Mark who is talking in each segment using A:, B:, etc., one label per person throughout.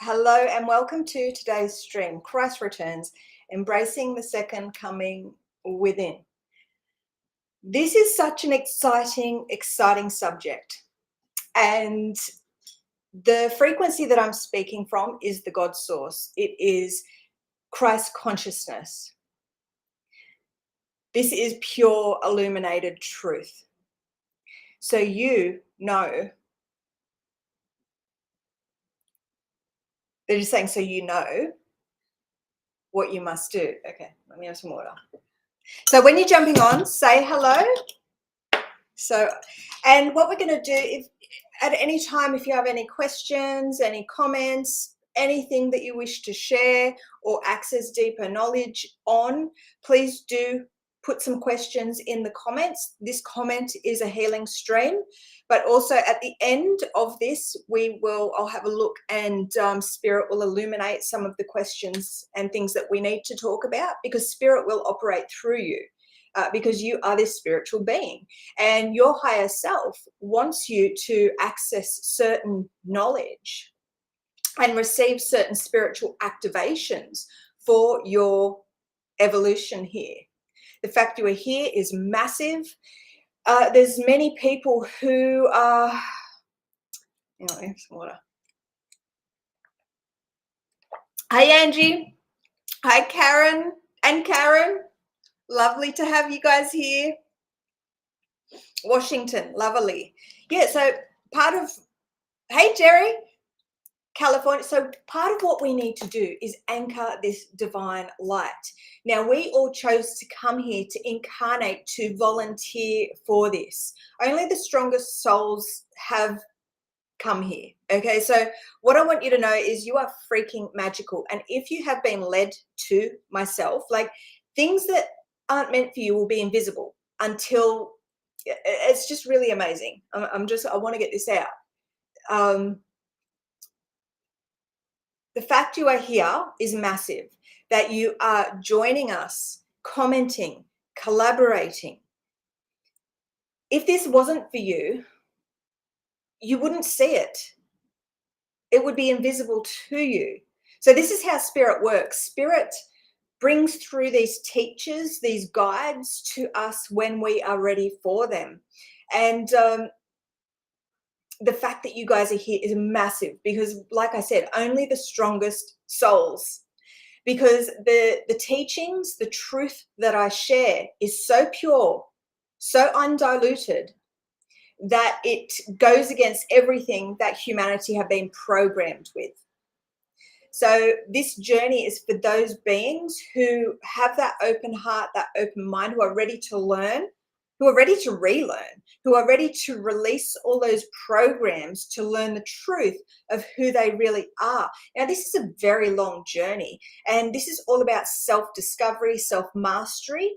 A: Hello and welcome to today's stream, Christ Returns, Embracing the Second Coming Within. This is such an exciting subject. And the frequency that I'm speaking from is the God source. It is Christ consciousness. This is pure illuminated truth. So you know, they're just saying, so you know what you must do. Okay, let me have some water. So when you're jumping on, say hello. So, and what we're going to do, if at any time, if you have any questions, any comments, anything that you wish to share or access deeper knowledge on, please do put some questions in the comments. This comment is a healing stream, but also at the end of this, I'll have a look and Spirit will illuminate some of the questions and things that we need to talk about, because Spirit will operate through you. Because you are this spiritual being, and your higher self wants you to access certain knowledge and receive certain spiritual activations for your evolution here. The fact you are here is massive. There's many people who are, some water. Hey Angie, hi Karen and Karen. Lovely to have you guys here. Washington, lovely. Yeah, so hey Jerry, California. So part of what we need to do is anchor this divine light. Now, we all chose to come here to incarnate, to volunteer for this. Only the strongest souls have come here. Okay, so what I want you to know is you are freaking magical. And if you have been led to myself, like things that aren't meant for you will be invisible until it's just really amazing. I want to get this out. The fact you are here is massive, that you are joining us, commenting, collaborating. If this wasn't for you, you wouldn't see it. It would be invisible to you. So this is how Spirit works. Spirit brings through these teachers, these guides to us when we are ready for them. And the fact that you guys are here is massive, because like I said, only the strongest souls, because the teachings, the truth that I share is so pure, so undiluted, that it goes against everything that humanity have been programmed with. So this journey is for those beings who have that open heart, that open mind, who are ready to learn, who are ready to relearn, who are ready to release all those programs to learn the truth of who they really are. Now, this is a very long journey, and this is all about self-discovery, self-mastery,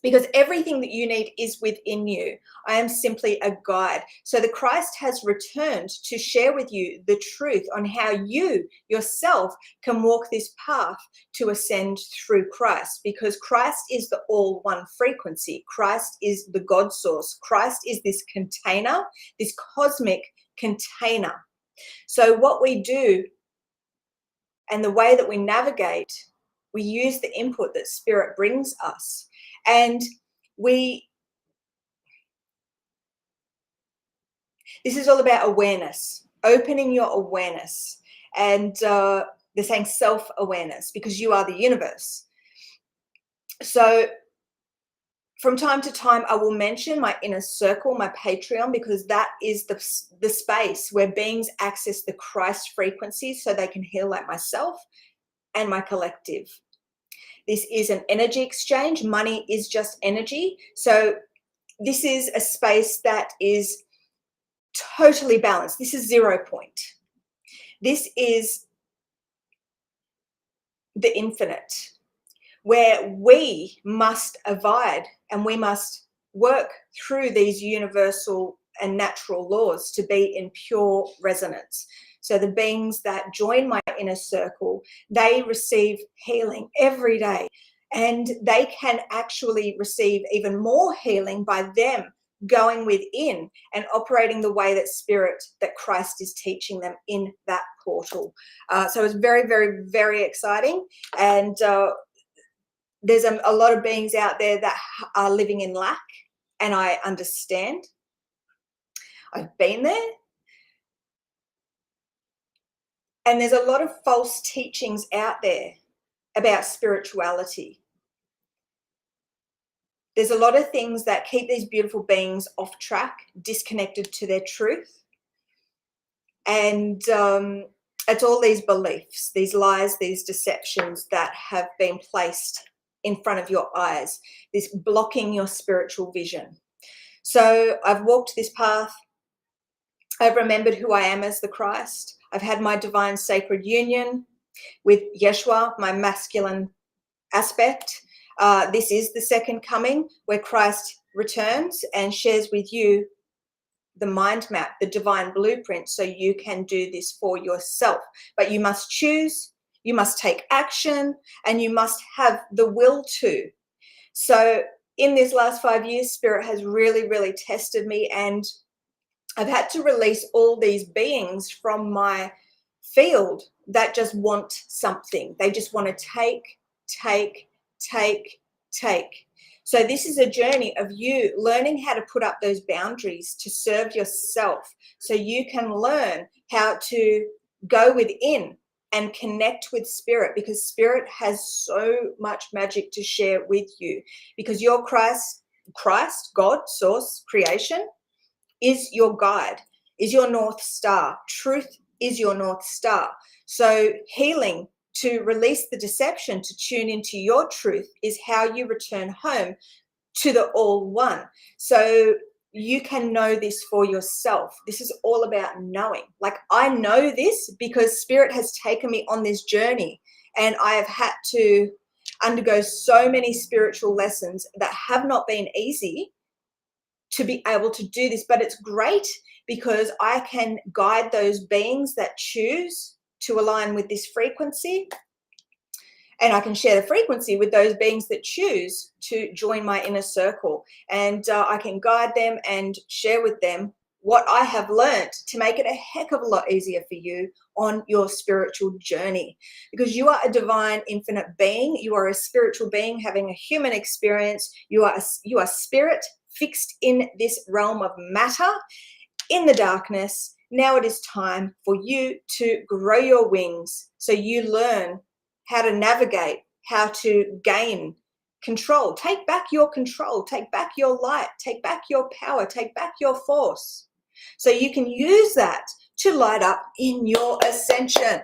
A: because everything that you need is within you. I am simply a guide. So the Christ has returned to share with you the truth on how you yourself can walk this path to ascend through Christ, because Christ is the all one frequency. Christ is the God source. Christ is this container, this cosmic container. So what we do and the way that we navigate, we use the input that Spirit brings us. And this is all about awareness, opening your awareness. And they're saying self-awareness, because you are the universe. So from time to time, I will mention my inner circle, my Patreon, because that is the space where beings access the Christ frequency so they can heal like myself and my collective. This is an energy exchange. Money is just energy. So this is a space that is totally balanced. This is 0 point. This is the infinite, where we must abide and we must work through these universal and natural laws to be in pure resonance. So the beings that join my inner circle, they receive healing every day, and they can actually receive even more healing by them going within and operating the way that Christ is teaching them in that portal. So it's very, very, very exciting. And there's a lot of beings out there that are living in lack, and I understand. I've been there. And there's a lot of false teachings out there about spirituality. There's a lot of things that keep these beautiful beings off track, disconnected to their truth. And it's all these beliefs, these lies, these deceptions that have been placed in front of your eyes, this blocking your spiritual vision. So I've walked this path. I've remembered who I am as the Christ. I've had my divine sacred union with Yeshua, my masculine aspect. This is the second coming, where Christ returns and shares with you the mind map, the divine blueprint, so you can do this for yourself. But you must choose, you must take action, and you must have the will to. So in these last 5 years, Spirit has really, really tested me, and I've had to release all these beings from my field that just want something. They just want to take. So this is a journey of you learning how to put up those boundaries to serve yourself, so you can learn how to go within and connect with Spirit, because Spirit has so much magic to share with you, because your Christ, God, source, creation, is your guide, is your North Star. Truth is your North Star. So healing, to release the deception, to tune into your truth, is how you return home to the All One. So you can know this for yourself. This is all about knowing. Like, I know this because Spirit has taken me on this journey, and I have had to undergo so many spiritual lessons that have not been easy to be able to do this. But it's great because I can guide those beings that choose to align with this frequency, and I can share the frequency with those beings that choose to join my inner circle. And I can guide them and share with them what I have learned to make it a heck of a lot easier for you on your spiritual journey, because you are a divine infinite being. You are a spiritual being having a human experience. You are spirit fixed in this realm of matter, in the darkness. Now it is time for you to grow your wings, so you learn how to navigate, how to gain control. Take back your control, take back your light, take back your power, take back your force, so you can use that to light up in your ascension.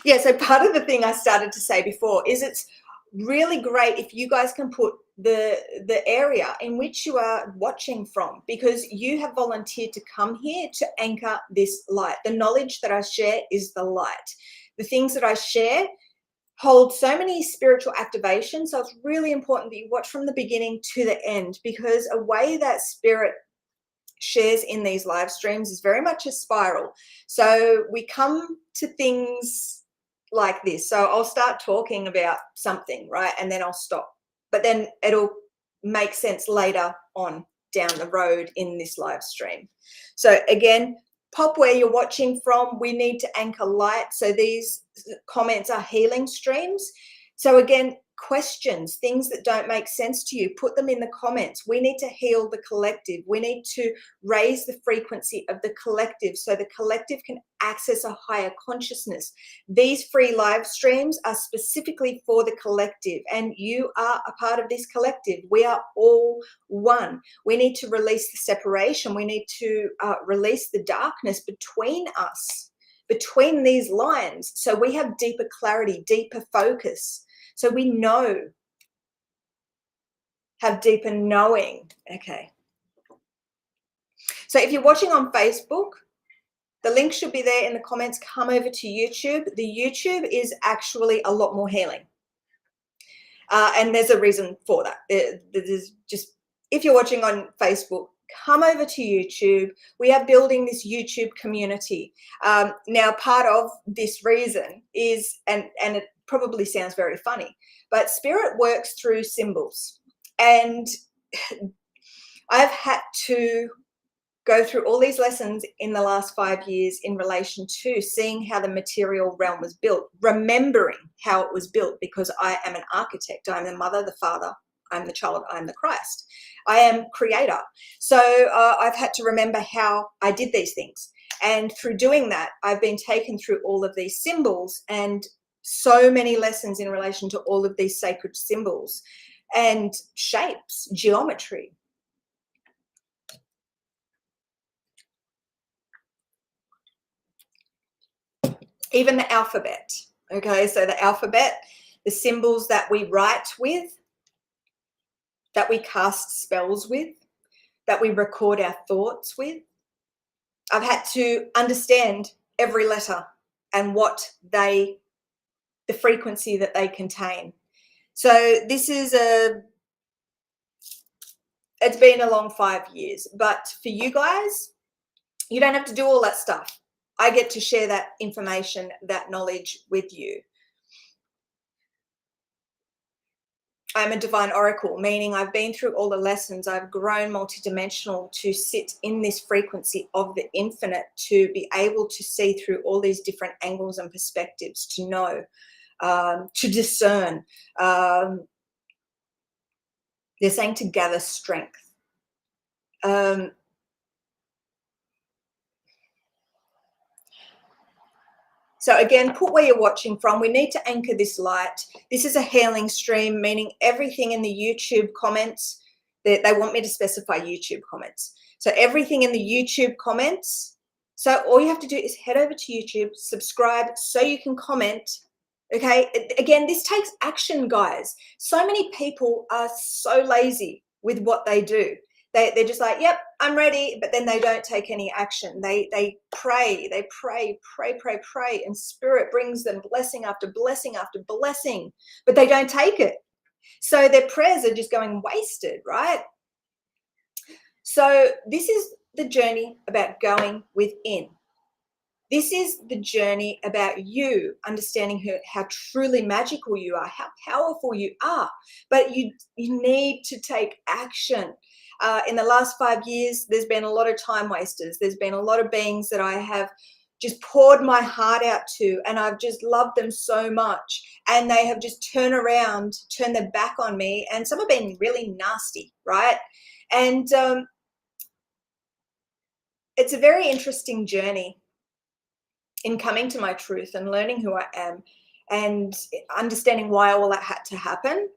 A: Yeah, so part of the thing I started to say before is it's really great if you guys can put the area in which you are watching from, because you have volunteered to come here to anchor this light. The knowledge that I share is the light. The things that I share hold so many spiritual activations. So it's really important that you watch from the beginning to the end, because a way that Spirit shares in these live streams is very much a spiral. So we come to things like this. So I'll start talking about something, right? And then I'll stop. But then it'll make sense later on down the road in this live stream. So again, pop where you're watching from. We need to anchor light. So these comments are healing streams. So again, questions, things that don't make sense to you, put them in the comments. We need to heal the collective. We need to raise the frequency of the collective so the collective can access a higher consciousness. These free live streams are specifically for the collective, and you are a part of this collective. We are all one. We need to release the separation. We need to release the darkness between us, between these lines, so we have deeper clarity, deeper focus. So we know, have deeper knowing. Okay. So if you're watching on Facebook, the link should be there in the comments. Come over to YouTube. The YouTube is actually a lot more healing. And there's a reason for that. There's just, if you're watching on Facebook, come over to YouTube. We are building this YouTube community. Now, part of this reason is, and it probably sounds very funny, but spirit works through symbols. And I've had to go through all these lessons in the last 5 years in relation to seeing how the material realm was built, remembering how it was built, because I am an architect. I'm the mother, the father, I'm the child, I'm the Christ. I am creator. So I've had to remember how I did these things. And through doing that, I've been taken through all of these symbols and so many lessons in relation to all of these sacred symbols and shapes, geometry. Even the alphabet. Okay, so the alphabet, the symbols that we write with, that we cast spells with, that we record our thoughts with. I've had to understand every letter and what the frequency that they contain. So this is it's been a long 5 years, but for you guys, you don't have to do all that stuff. I get to share that information, that knowledge with you. I'm a divine oracle, meaning I've been through all the lessons. I've grown multidimensional to sit in this frequency of the infinite, to be able to see through all these different angles and perspectives, to know, to discern. They're saying to gather strength. So again, put where you're watching from. We need to anchor this light. This is a healing stream, meaning everything in the YouTube comments, they want me to specify YouTube comments. So everything in the YouTube comments, so all you have to do is head over to YouTube, subscribe so you can comment. Okay, again, this takes action, guys. So many people are so lazy with what they do. They're just like, yep, I'm ready, but then they don't take any action. They pray, and spirit brings them blessing after blessing after blessing, but they don't take it. So their prayers are just going wasted, right? So this is the journey about going within. This is the journey about you understanding how truly magical you are, how powerful you are, but you need to take action. In the last 5 years, there's been a lot of time wasters. There's been a lot of beings that I have just poured my heart out to, and I've just loved them so much, and they have just turned their back on me, and some have been really nasty, right? And it's a very interesting journey in coming to my truth and learning who I am and understanding why all that had to happen.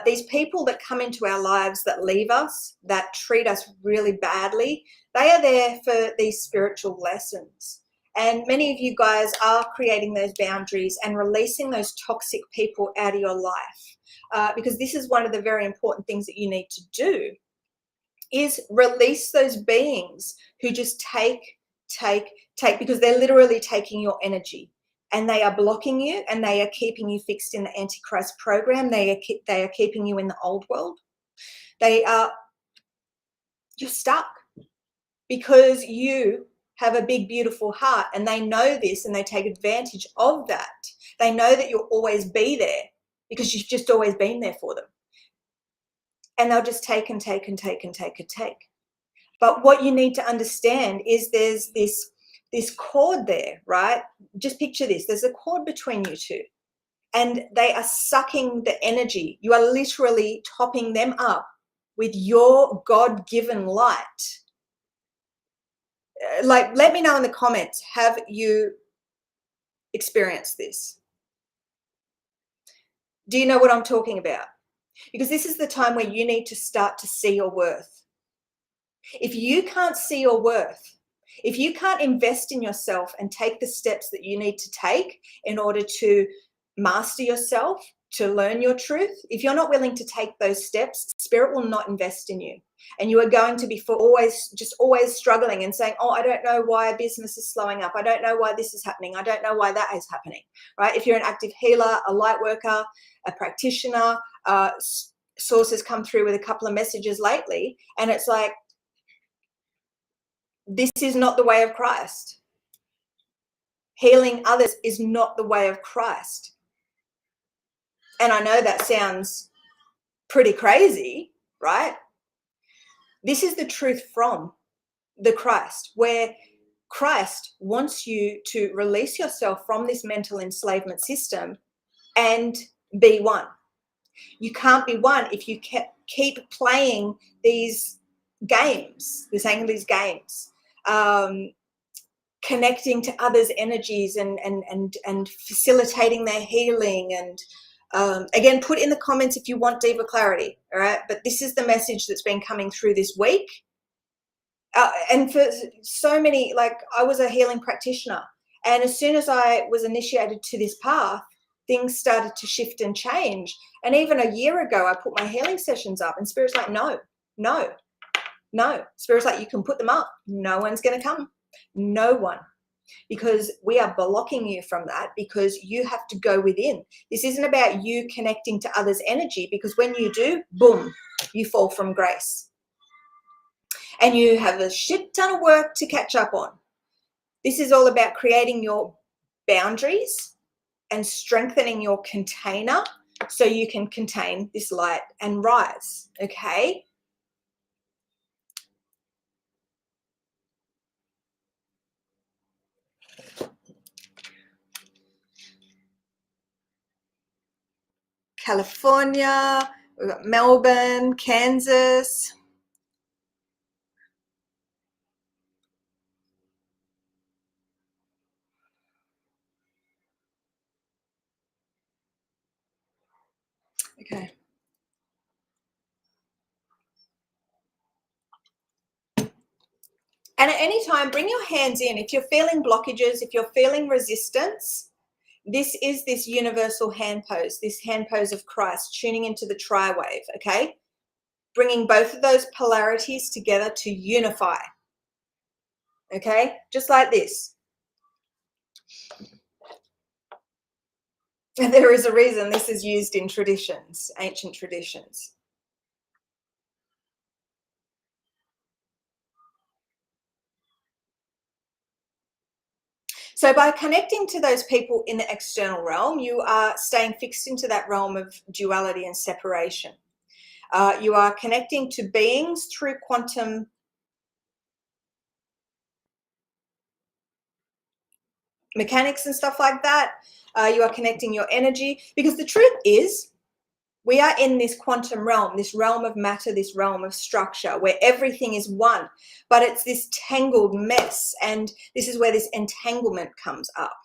A: These people that come into our lives, that leave us, that treat us really badly, they are there for these spiritual lessons. And many of you guys are creating those boundaries and releasing those toxic people out of your life, because this is one of the very important things that you need to do, is release those beings who just take, because they're literally taking your energy, and they are blocking you, and they are keeping you fixed in the Antichrist program. They are keeping you in the old world. You're stuck because you have a big, beautiful heart, and they know this, and they take advantage of that. They know that you'll always be there because you've just always been there for them. And they'll just take and take and take and take and take. But what you need to understand is there's this cord there, right? Just picture this. There's a cord between you two, and they are sucking the energy. You are literally topping them up with your God-given light. Like, let me know in the comments, have you experienced this? Do you know what I'm talking about? Because this is the time where you need to start to see your worth. If you can't see your worth, if you can't invest in yourself and take the steps that you need to take in order to master yourself, to learn your truth, if you're not willing to take those steps, spirit will not invest in you. And you are going to be always struggling and saying, oh, I don't know why business is slowing up. I don't know why this is happening. I don't know why that is happening, right? If you're an active healer, a light worker, a practitioner, sources come through with a couple of messages lately, and it's like, this is not the way of Christ. Healing others is not the way of Christ. And I know that sounds pretty crazy, right? This is the truth from the Christ, where Christ wants you to release yourself from this mental enslavement system and be one. You can't be one if you keep playing these games, these games, connecting to others' energies and facilitating their healing. And again, put in the comments if you want deeper clarity. All right, but this is the message that's been coming through this week. And for so many, like I was a healing practitioner, and as soon as I was initiated to this path, things started to shift and change. And even a year ago, I put my healing sessions up, and Spirit's like, no, no, no. Spirit's like, you can put them up. No one's going to come. No one. Because we are blocking you from that, because you have to go within. This isn't about you connecting to others' energy, because when you do, boom, you fall from grace. And you have a shit ton of work to catch up on. This is all about creating your boundaries and strengthening your container so you can contain this light and rise, okay? California, we've got Melbourne, Kansas. Okay. And at any time, bring your hands in. If you're feeling blockages, if you're feeling resistance, this is this universal hand pose, this hand pose of Christ, tuning into the tri-wave, okay? Bringing both of those polarities together to unify, okay? Just like this. And there is a reason this is used in traditions, ancient traditions. So by connecting to those people in the external realm, you are staying fixed into that realm of duality and separation. You are connecting to beings through quantum mechanics and stuff like that. You are connecting your energy, because the truth is, we are in this quantum realm, this realm of matter, this realm of structure, where everything is one, but it's this tangled mess. And this is where this entanglement comes up.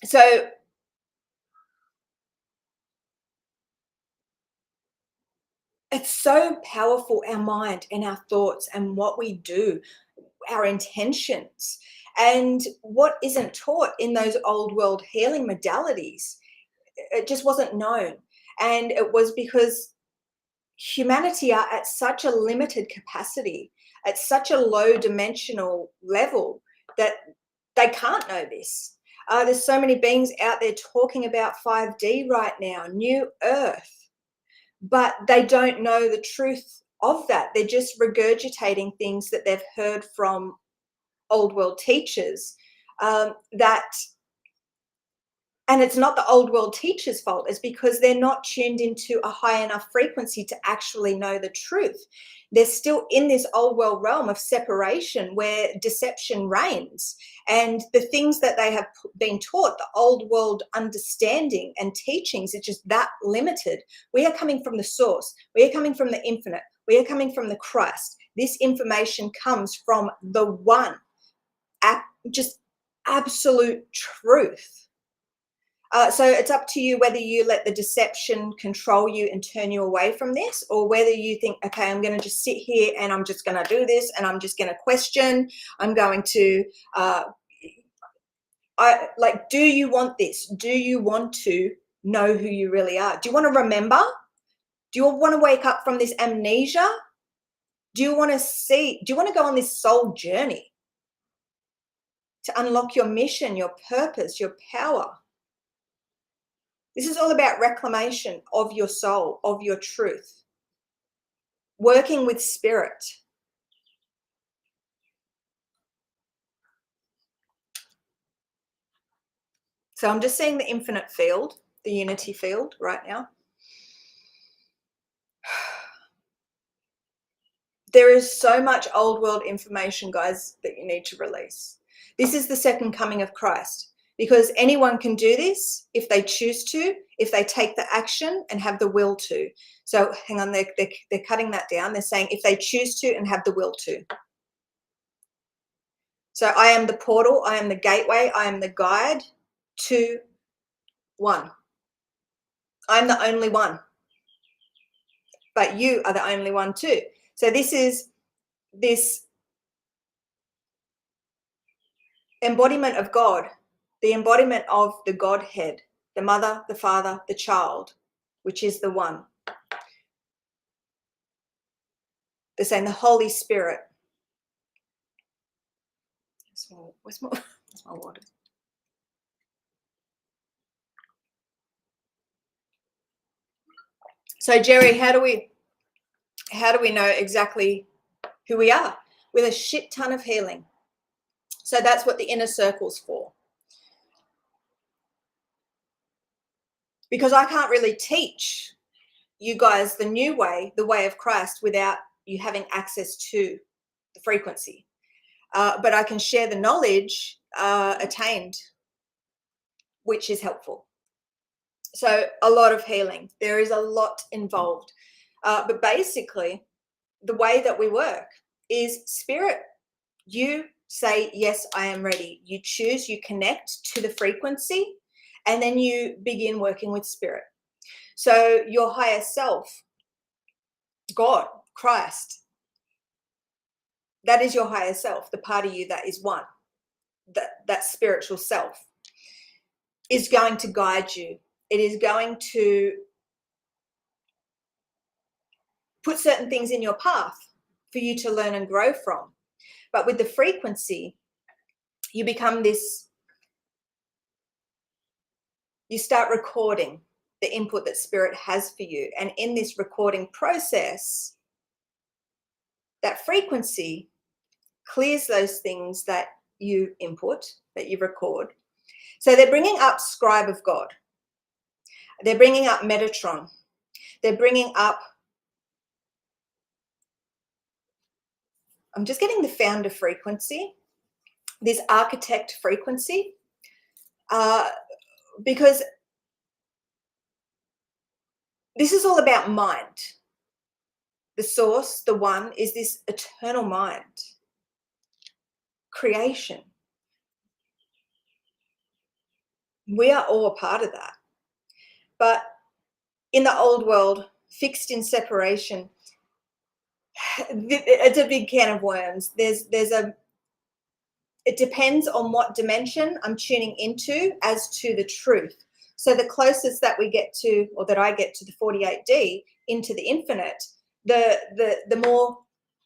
A: So it's so powerful, our mind and our thoughts and what we do, our intentions, and what isn't taught in those old world healing modalities. It just wasn't known. And it was because humanity are at such a limited capacity, at such a low dimensional level, that they can't know this. There's so many beings out there talking about 5D right now, new earth, but they don't know the truth of that. They're just regurgitating things that they've heard from old world teachers, that and it's not the old world teachers' fault. It's because they're not tuned into a high enough frequency to actually know the truth. They're still in this old world realm of separation where deception reigns. And the things that they have been taught, the old world understanding and teachings, are just that limited. We are coming from the source. We are coming from the infinite. We are coming from the Christ. This information comes from the one, just absolute truth. So it's up to you whether you let the deception control you and turn you away from this, or whether you think, okay, I'm going to just sit here and I'm just going to do this, and I'm just going to question. I'm going to, do you want this? Do you want to know who you really are? Do you want to remember? Do you want to wake up from this amnesia? Do you want to go on this soul journey to unlock your mission, your purpose, your power? This is all about reclamation of your soul, of your truth, working with spirit. So I'm just seeing the infinite field. the unity field right now. There is so much old world information, guys, that you need to release. This is the second coming of Christ, because anyone can do this if they choose to, if they take the action and have the will to. So hang on, they're cutting that down. They're saying if they choose to and have the will to. So I am the portal, I am the gateway, I am the guide to one. I'm the only one. But you are the only one too. So this is this embodiment of God, the embodiment of the Godhead, the Mother, the Father, the Child, which is the one. They're saying the Holy Spirit. Where's my water? So Jerry, how do we know exactly who we are? With a shit ton of healing. So that's what the inner circle's for. Because I can't really teach you guys the new way, the way of Christ, without you having access to the frequency. But I can share the knowledge attained, which is helpful. So a lot of healing. There is a lot involved. But basically, the way that we work is spirit. You say, yes, I am ready. You choose, you connect to the frequency, and then you begin working with spirit. So your higher self, God, Christ, that is your higher self, the part of you that is one, that spiritual self is going to guide you. It is going to put certain things in your path for you to learn and grow from. But with the frequency, you become this, you start recording the input that spirit has for you. And in this recording process, that frequency clears those things that you input, that you record. So they're bringing up Scribe of God. They're bringing up Metatron. They're bringing up, I'm just getting the founder frequency, this architect frequency, because this is all about mind. The source, the one, is this eternal mind, creation. We are all a part of that. But in the old world, fixed in separation, it's a big can of worms. It depends on what dimension I'm tuning into as to the truth. So the closest that we get to, or that I get to the 48D, into the infinite, the more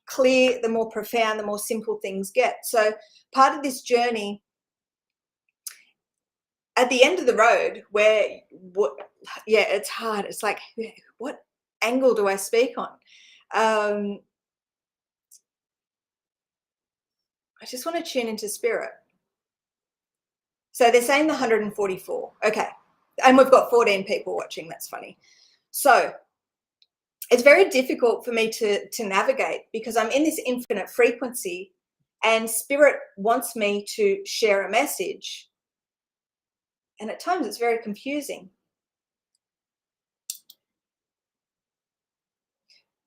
A: clear, the more profound, the more simple things get. So part of this journey, at the end of the road, where it's hard. It's like, what angle do I speak on? I just want to tune into spirit. So they're saying the 144. Okay. And we've got 14 people watching. That's funny. So it's very difficult for me to navigate, because I'm in this infinite frequency and spirit wants me to share a message. And at times it's very confusing.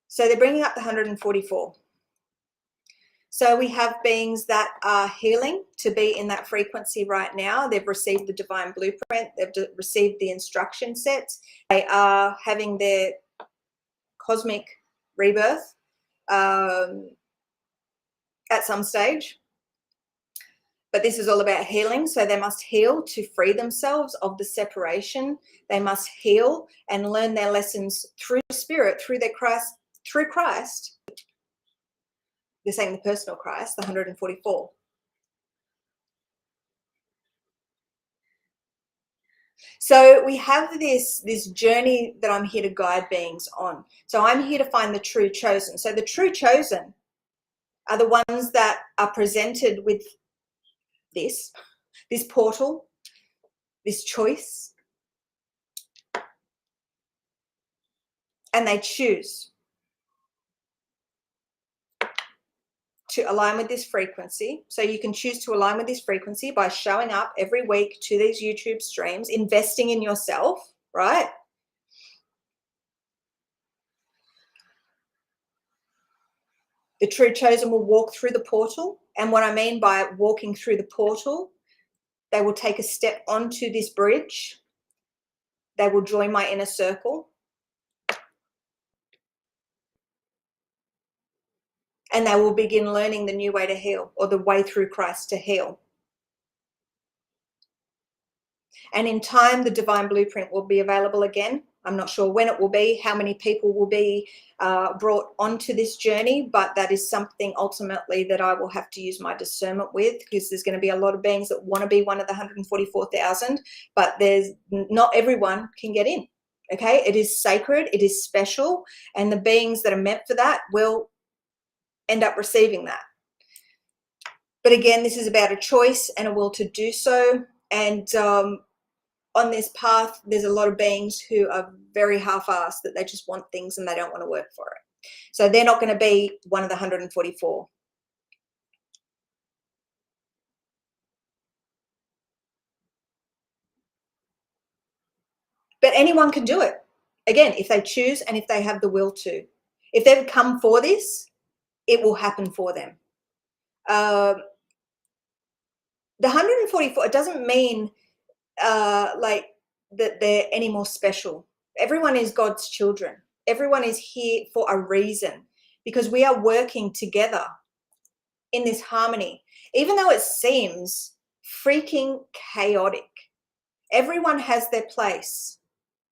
A: So they're bringing up the 144. So we have beings that are healing to be in that frequency right now. They've received the divine blueprint. They've received the instruction sets. They are having their cosmic rebirth at some stage. But this is all about healing. So they must heal to free themselves of the separation. They must heal and learn their lessons through spirit, through Christ. They're saying the personal Christ, the 144. So we have this journey that I'm here to guide beings on. So I'm here to find the true chosen. So the true chosen are the ones that are presented with this portal, this choice, and they choose to align with this frequency. So you can choose to align with this frequency by showing up every week to these YouTube streams, investing in yourself, right? The true chosen will walk through the portal. And what I mean by walking through the portal, they will take a step onto this bridge. They will join my inner circle. And they will begin learning the new way to heal, or the way through Christ to heal. And in time, the divine blueprint will be available again. I'm not sure when it will be, how many people will be brought onto this journey, but that is something ultimately that I will have to use my discernment with, because there's going to be a lot of beings that want to be one of the 144,000, but there's not everyone can get in. Okay, it is sacred, it is special, and the beings that are meant for that will end up receiving that. But again, this is about a choice and a will to do so. And on this path, there's a lot of beings who are very half-assed, that they just want things and they don't want to work for it. So they're not going to be one of the 144. But anyone can do it. Again, if they choose and if they have the will to. If they've come for this, it will happen for them. The 144, it doesn't mean like that they're any more special. Everyone is God's children. Everyone is here for a reason, because we are working together in this harmony, even though it seems freaking chaotic. Everyone has their place.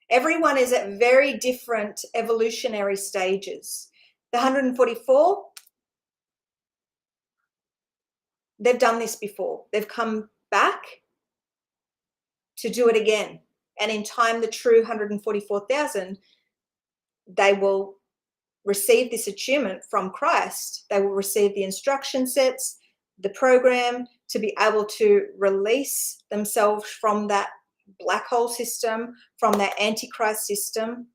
A: Everyone is at very different evolutionary stages. The 144, they've done this before. They've come back to do it again. And in time, the true 144,000, they will receive this attunement from Christ. They will receive the instruction sets, the program, to be able to release themselves from that black hole system, from that antichrist system.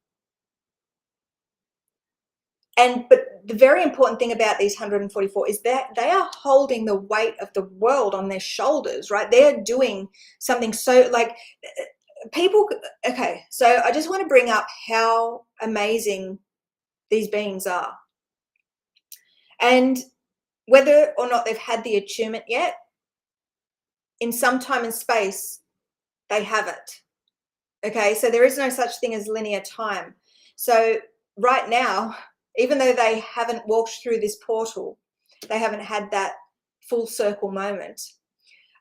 A: But the very important thing about these 144 is that they are holding the weight of the world on their shoulders, right? They're doing something so, like, people. Okay, so I just want to bring up how amazing these beings are. And whether or not they've had the attunement yet, in some time and space, they have it. Okay, so there is no such thing as linear time. So right now, even though they haven't walked through this portal, they haven't had that full circle moment,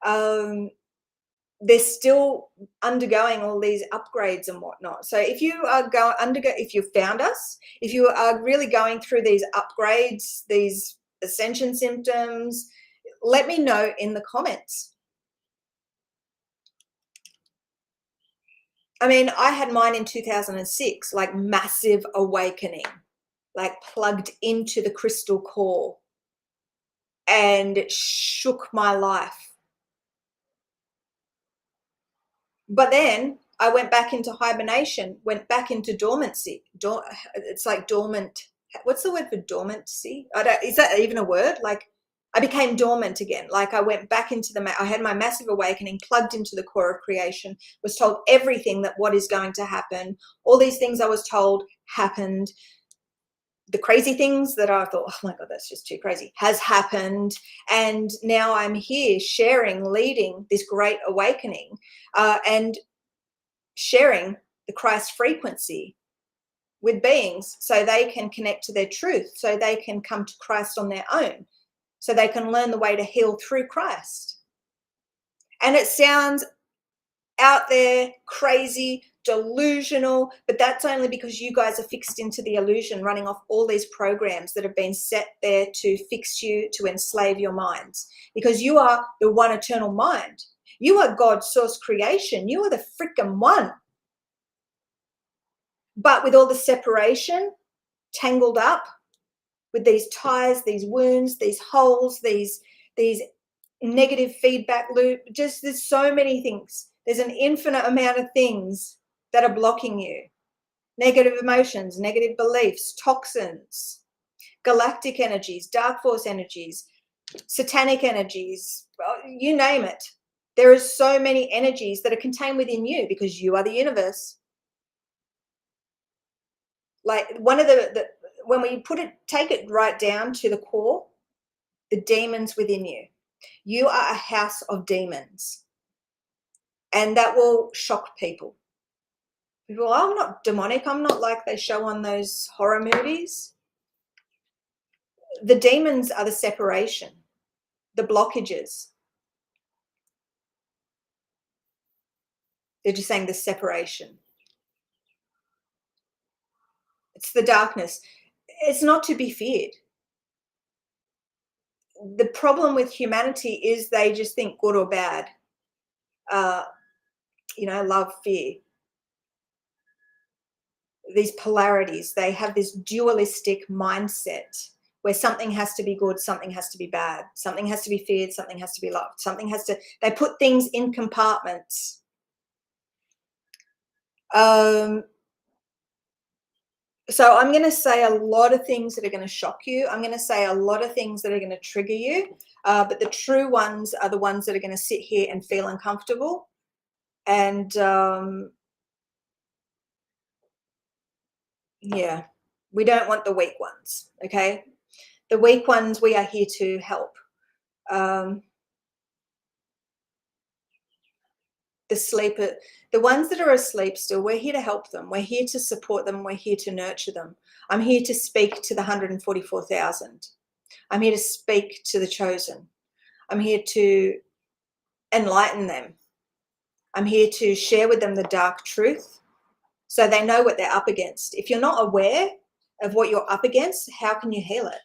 A: they're still undergoing all these upgrades and whatnot. So if you are if you found us, if you are really going through these upgrades, these ascension symptoms, let me know in the comments. I mean, I had mine in 2006, like massive awakening, like plugged into the crystal core, and it shook my life. But then I went back into hibernation, went back into dormancy. It's like dormant. What's the word for dormancy? Is that even a word? Like, I became dormant again. Like, I went back into I had my massive awakening, plugged into the core of creation, was told everything that what is going to happen. All these things I was told happened. The crazy things that I thought, oh my God, that's just too crazy, has happened. And now I'm here sharing, leading this great awakening, and sharing the Christ frequency with beings so they can connect to their truth, so they can come to Christ on their own, so they can learn the way to heal through Christ. And it sounds out there, crazy, delusional, but that's only because you guys are fixed into the illusion, running off all these programs that have been set there to fix you, to enslave your minds, because you are the one eternal mind. You are God's source creation. You are the freaking one. But with all the separation tangled up with these ties, these wounds, these holes, these negative feedback loop, just there's so many things. There's an infinite amount of things that are blocking you. negative emotions, negative beliefs, toxins, galactic energies, dark force energies, satanic energies, well, you name it. There are so many energies that are contained within you because you are the universe. Like one of the when we take it right down to the core, the demons within you. You are a house of demons. And that will shock people. People, oh, I'm not demonic. I'm not like they show on those horror movies. The demons are the separation, the blockages. They're just saying the separation. It's the darkness. It's not to be feared. The problem with humanity is they just think good or bad. Love, fear. These polarities, they have this dualistic mindset where something has to be good, something has to be bad, something has to be feared, something has to be loved, they put things in compartments. So I'm going to say a lot of things that are going to shock you. I'm going to say a lot of things that are going to trigger you. But the true ones are the ones that are going to sit here and feel uncomfortable. And yeah, we don't want the weak ones, okay? The weak ones, we are here to help. The sleeper, the ones that are asleep still, we're here to help them. We're here to support them. We're here to nurture them. I'm here to speak to the 144,000. I'm here to speak to the chosen. I'm here to enlighten them. I'm here to share with them the dark truth so they know what they're up against. If you're not aware of what you're up against, how can you heal it?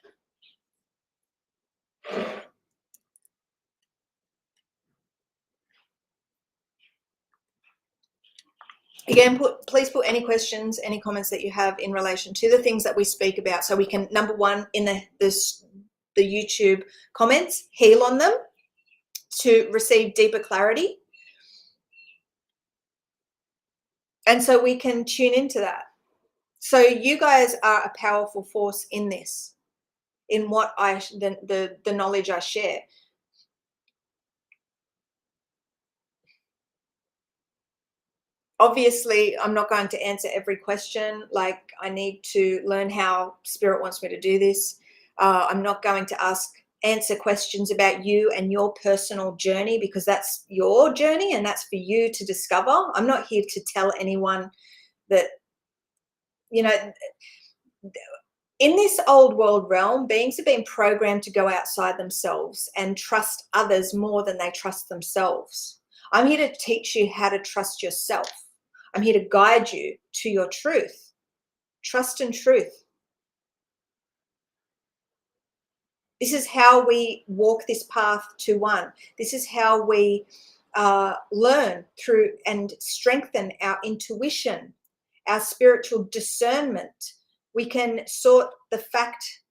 A: Again, please put any questions, any comments that you have in relation to the things that we speak about, so we can, number one, in the YouTube comments, heal on them to receive deeper clarity. And so we can tune into that. So you guys are a powerful force in this, in what the knowledge I share. Obviously, I'm not going to answer every question. Like, I need to learn how Spirit wants me to do this. I'm not going to answer questions about you and your personal journey, because that's your journey and that's for you to discover. I'm not here to tell anyone that, in this old world realm, beings have been programmed to go outside themselves and trust others more than they trust themselves. I'm here to teach you how to trust yourself. I'm here to guide you to your truth. Trust and truth. This is how we walk this path to one. This is how we learn through and strengthen our intuition, our spiritual discernment. We can sort the fact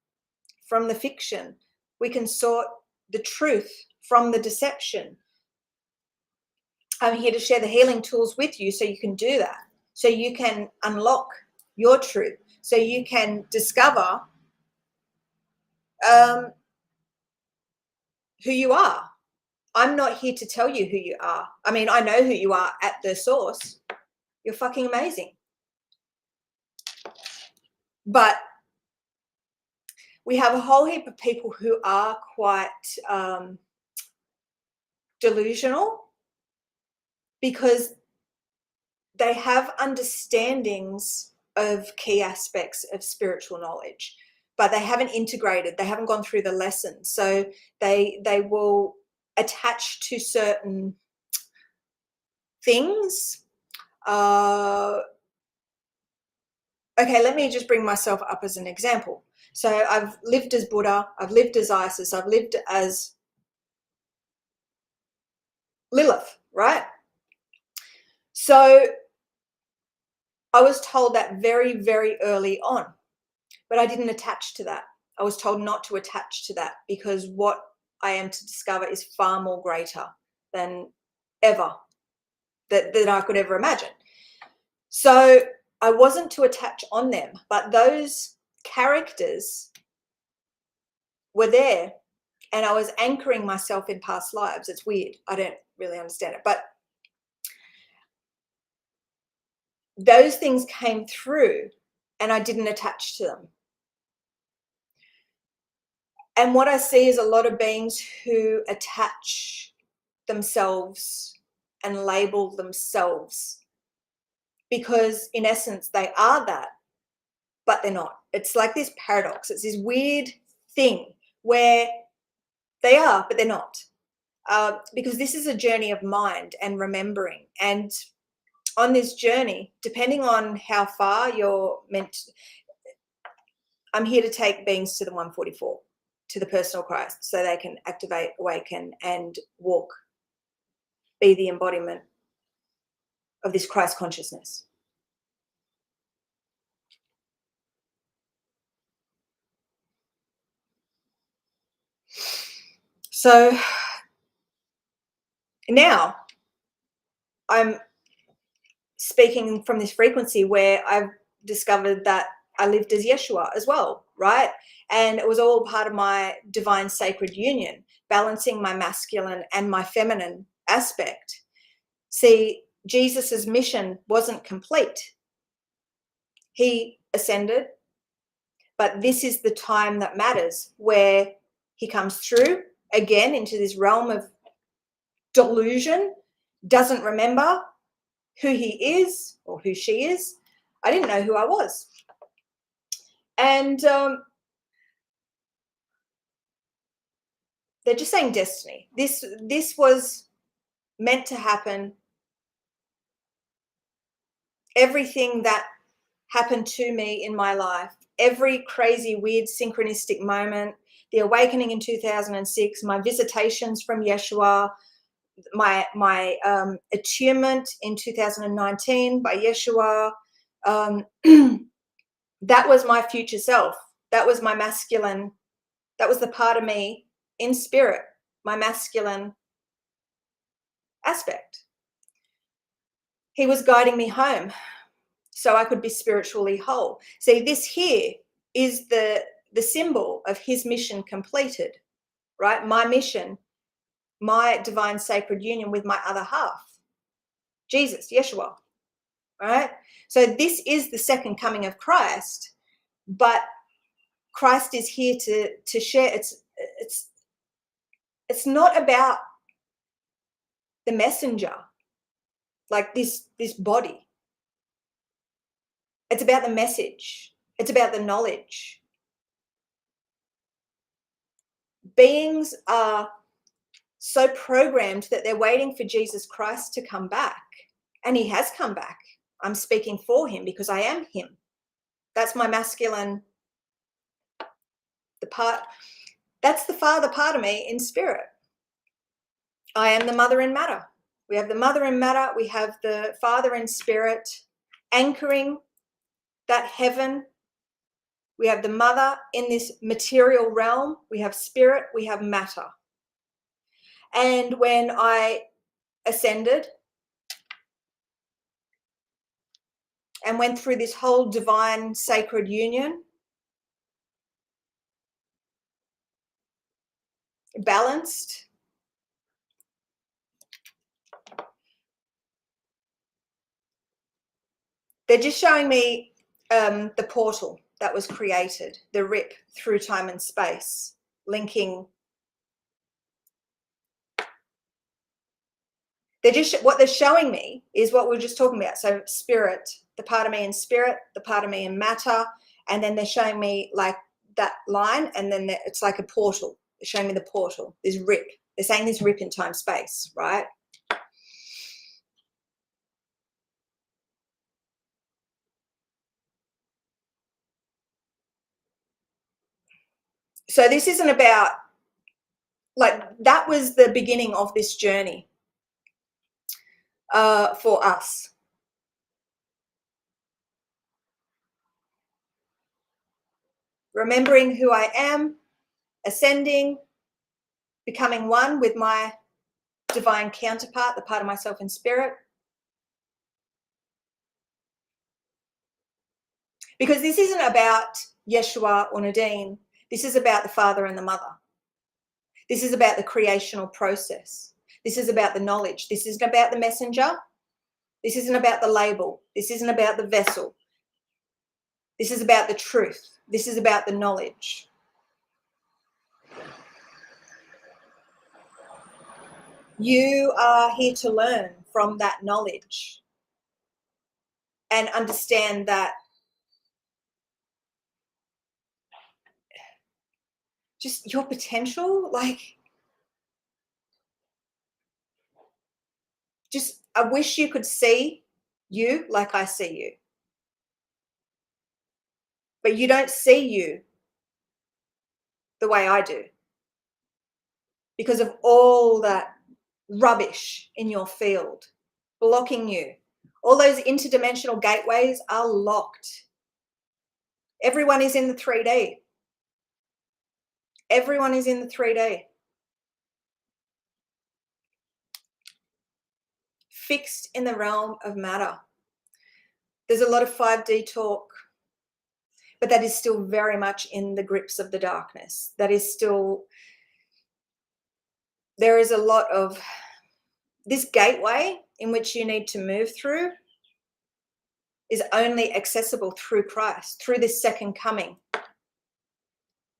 A: from the fiction. We can sort the truth from the deception. I'm here to share the healing tools with you so you can do that, so you can unlock your truth, so you can discover who you are. I'm not here to tell you who you are. I mean, I know who you are at the source. You're fucking amazing. But we have a whole heap of people who are quite delusional, because they have understandings of key aspects of spiritual knowledge, but they haven't integrated, they haven't gone through the lessons. So they will attach to certain things. Okay, let me just bring myself up as an example. So I've lived as Buddha, I've lived as Isis, I've lived as Lilith, right? So I was told that very, very early on, but I didn't attach to that. I was told not to attach to that, because what I am to discover is far more greater than ever, that I could ever imagine. So I wasn't to attach on them, but those characters were there, and I was anchoring myself in past lives. It's weird. I don't really understand it, but those things came through and I didn't attach to them. And what I see is a lot of beings who attach themselves and label themselves, because in essence they are that, but they're not. It's like this paradox. It's this weird thing where they are, but they're not. Because this is a journey of mind and remembering. And on this journey, depending on how far you're meant to, I'm here to take beings to the 144, to the personal Christ, so they can activate, awaken, and walk, be the embodiment of this Christ consciousness. So now I'm speaking from this frequency where I've discovered that I lived as Yeshua as well, right? And it was all part of my divine sacred union, balancing my masculine and my feminine aspect. See, Jesus's mission wasn't complete. He ascended, but this is the time that matters, where he comes through again into this realm of delusion, doesn't remember who he is or who she is. I didn't know who I was. And they're just saying destiny. This was meant to happen. Everything that happened to me in my life, every crazy, weird, synchronistic moment, the awakening in 2006, my visitations from Yeshua, my attunement in 2019 by Yeshua, that was my future self. That was my masculine. That was the part of me in spirit, my masculine aspect. He was guiding me home so I could be spiritually whole. See, this here is the symbol of his mission completed, right? My mission, my divine sacred union with my other half, Jesus, Yeshua, right? So this is the second coming of Christ, but Christ is here to share. It's not about the messenger, like this body. It's about the message. It's about the knowledge. Beings are so programmed that they're waiting for Jesus Christ to come back. And he has come back. I'm speaking for him because I am him. That's my masculine, that's the father part of me in spirit. I am the mother in matter. We have the mother in matter. We have the father in spirit, anchoring that heaven. We have the mother in this material realm. We have spirit. We have matter. And when I ascended and went through this whole divine sacred union, balanced, they're just showing me the portal that was created, the rip through time and space, linking. What they're showing me is what we were just talking about. So spirit, the part of me in spirit, the part of me in matter, and then they're showing me like that line, and then it's like a portal. They're showing me the portal, this rip. They're saying this rip in time space, right? So this isn't about, like, that was the beginning of this journey for us. Remembering who I am, ascending, becoming one with my divine counterpart, the part of myself in spirit. Because this isn't about Yeshua or Nadine. This is about the father and the mother. This is about the creational process. This is about the knowledge. This isn't about the messenger. This isn't about the label. This isn't about the vessel. This is about the truth. This is about the knowledge. You are here to learn from that knowledge and understand that just your potential, like, just, I wish you could see you like I see you. But you don't see you the way I do because of all that rubbish in your field blocking you. All those interdimensional gateways are locked. Everyone is in the 3D. Everyone is in the 3D. Fixed in the realm of matter. There's a lot of 5D talk, but that is still very much in the grips of the darkness. That is still, there is a lot of this gateway in which you need to move through is only accessible through Christ, through this second coming.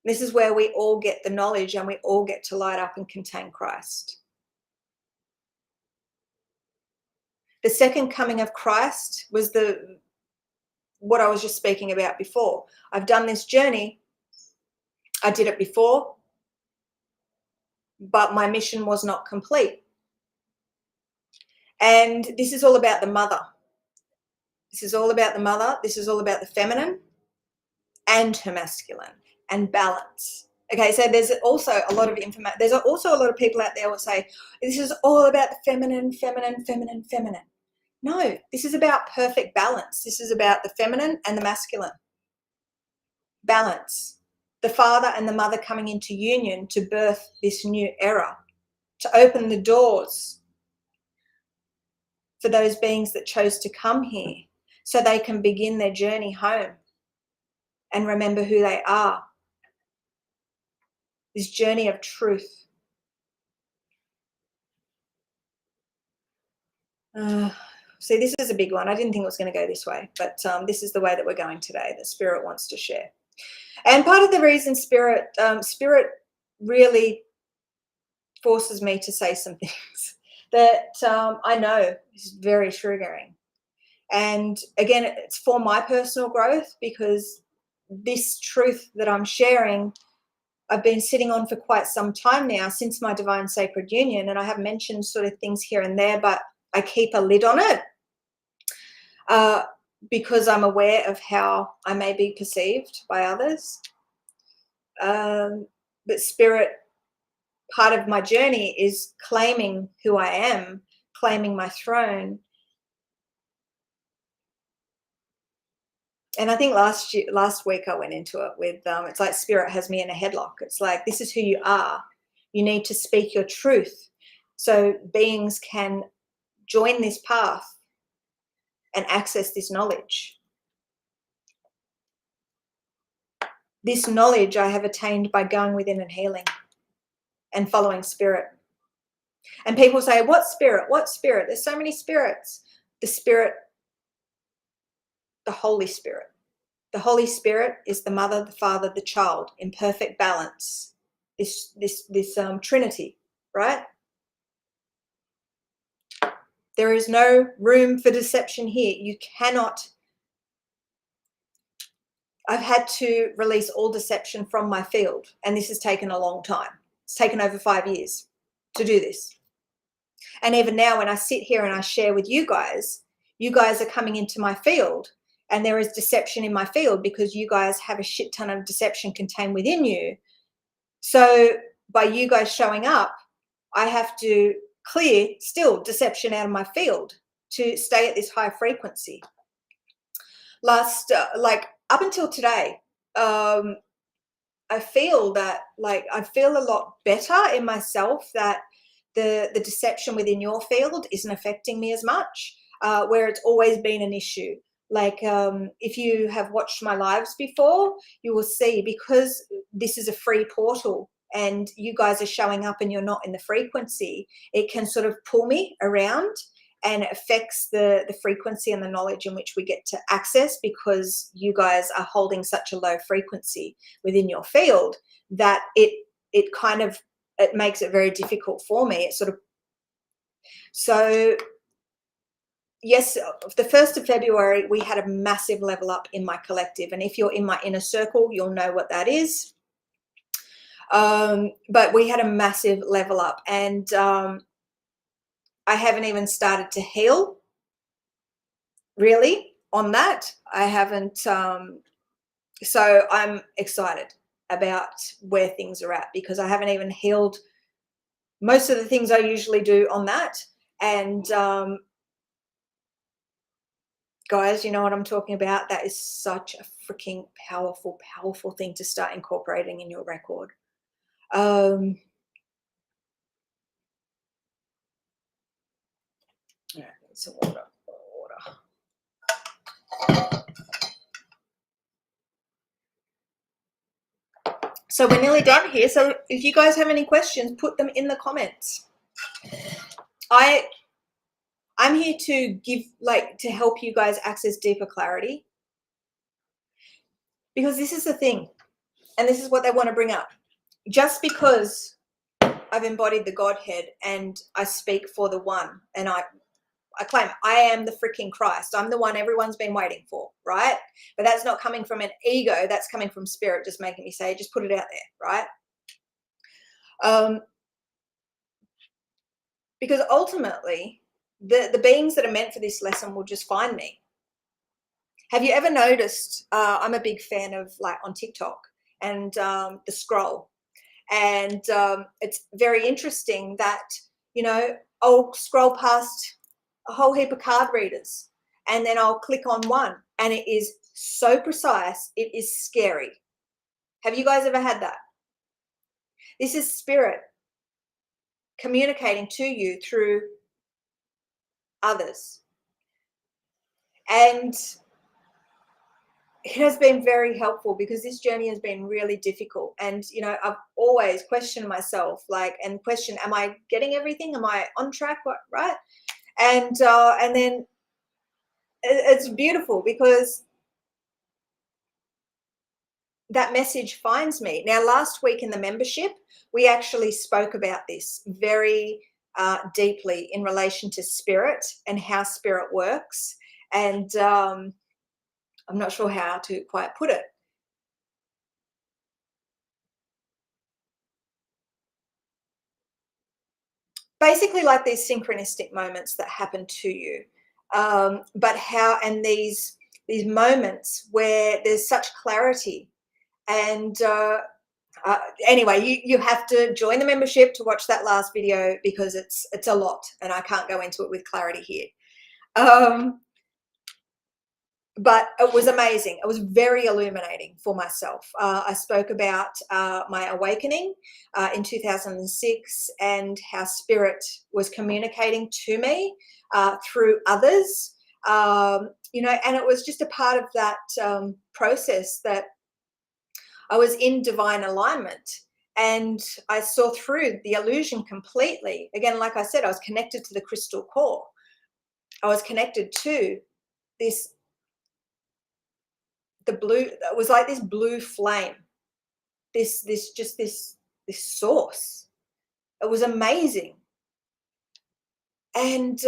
A: This is where we all get the knowledge and we all get to light up and contain Christ. The second coming of Christ was what I was just speaking about before. I've done this journey. I did it before, but my mission was not complete. And this is all about the mother. This is all about the mother. This is all about the feminine and her masculine and balance. Okay, so there's also a lot of information. There's also a lot of people out there who say, this is all about the feminine, feminine, feminine, feminine. No, this is about perfect balance. This is about the feminine and the masculine. Balance. The father and the mother coming into union to birth this new era, to open the doors for those beings that chose to come here so they can begin their journey home and remember who they are. This journey of truth. See, this is a big one. I didn't think it was going to go this way, but this is the way that we're going today, that Spirit wants to share. And part of the reason Spirit really forces me to say some things that I know is very triggering. And again, it's for my personal growth, because this truth that I'm sharing, I've been sitting on for quite some time now, since my divine sacred union, and I have mentioned sort of things here and there, but I keep a lid on it because I'm aware of how I may be perceived by others. But Spirit, part of my journey is claiming who I am, claiming my throne. And I think last week I went into it with, it's like Spirit has me in a headlock. It's like, this is who you are. You need to speak your truth so beings can join this path and access this knowledge. This knowledge I have attained by going within and healing and following Spirit. And people say, what spirit? What spirit? There's so many spirits. The Spirit, the Holy Spirit. The Holy Spirit is the mother, the father, the child in perfect balance. This Trinity, right? There is no room for deception here. You cannot. I've had to release all deception from my field, and this has taken a long time. It's taken over 5 years to do this. And even now, when I sit here and I share with you guys are coming into my field, and there is deception in my field because you guys have a shit ton of deception contained within you. So by you guys showing up, I have to clear still deception out of my field to stay at this high frequency. Up until today, I feel that, I feel a lot better in myself, that the deception within your field isn't affecting me as much, where it's always been an issue. Like, if you have watched my lives before, you will see, because this is a free portal and you guys are showing up and you're not in the frequency, it can sort of pull me around, and it affects the frequency and the knowledge in which we get to access, because you guys are holding such a low frequency within your field that it kind of, it makes it very difficult for me. It sort of, so yes, the 1st of February, we had a massive level up in my collective. And if you're in my inner circle, you'll know what that is. But we had a massive level up, and I haven't even started to heal really on that. I haven't. So I'm excited about where things are at, because I haven't even healed most of the things I usually do on that. And guys, you know what I'm talking about? That is such a freaking powerful, powerful thing to start incorporating in your record. All right, some water. So we're nearly done here. So if you guys have any questions, put them in the comments. I'm here to give, like, to help you guys access deeper clarity, because this is the thing, and this is what they want to bring up. Just because I've embodied the Godhead and I speak for the one, and I claim I am the freaking Christ. I'm the one everyone's been waiting for, right? But that's not coming from an ego. That's coming from spirit, just making me say, just put it out there, right? Because ultimately, the beings that are meant for this lesson will just find me. Have you ever noticed, I'm a big fan of, like, on TikTok and the scroll. And it's very interesting that, you know, I'll scroll past a whole heap of card readers, and then I'll click on one, and it is so precise, it is scary. Have you guys ever had that? This is spirit communicating to you through others. And it has been very helpful, because this journey has been really difficult. And, you know, I've always questioned myself, like, and question, am I getting everything? Am I on track? What, right? And then it's beautiful, because that message finds me. Now, last week in the membership, we actually spoke about this very deeply in relation to spirit and how spirit works. And I'm not sure how to quite put it. Basically, like these synchronistic moments that happen to you, but how, and these moments where there's such clarity. And anyway, you have to join the membership to watch that last video, because it's a lot, and I can't go into it with clarity here. But it was amazing. It was very illuminating for myself. I spoke about my awakening in 2006, and how spirit was communicating to me through others. You know, and it was just a part of that process that I was in divine alignment, and I saw through the illusion completely. Again, like I said, I was connected to the crystal core. I was connected to this, the blue, it was like this blue flame, this source. It was amazing. And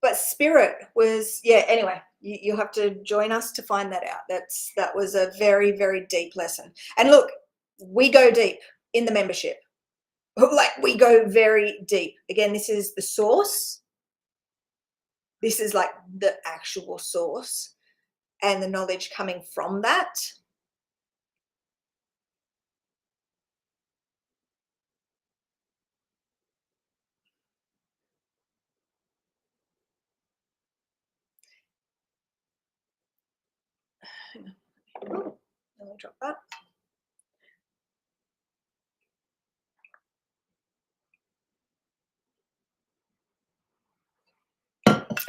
A: but spirit was, yeah, anyway, you'll have to join us to find that out. That was a very, very deep lesson. And look, we go deep in the membership. Like, we go very deep. Again, this is the source. This is like the actual source, and the knowledge coming from that. Let me drop that.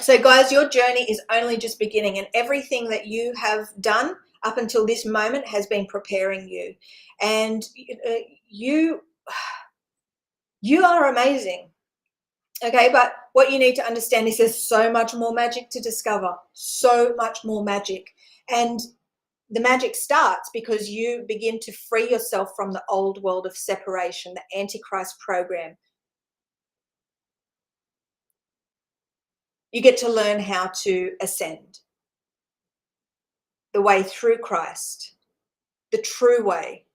A: So guys, your journey is only just beginning, and everything that you have done up until this moment has been preparing you. And you are amazing. Okay, but what you need to understand is there's so much more magic to discover, so much more magic. And the magic starts because you begin to free yourself from the old world of separation, the Antichrist program. You get to learn how to ascend the way through Christ, the true way.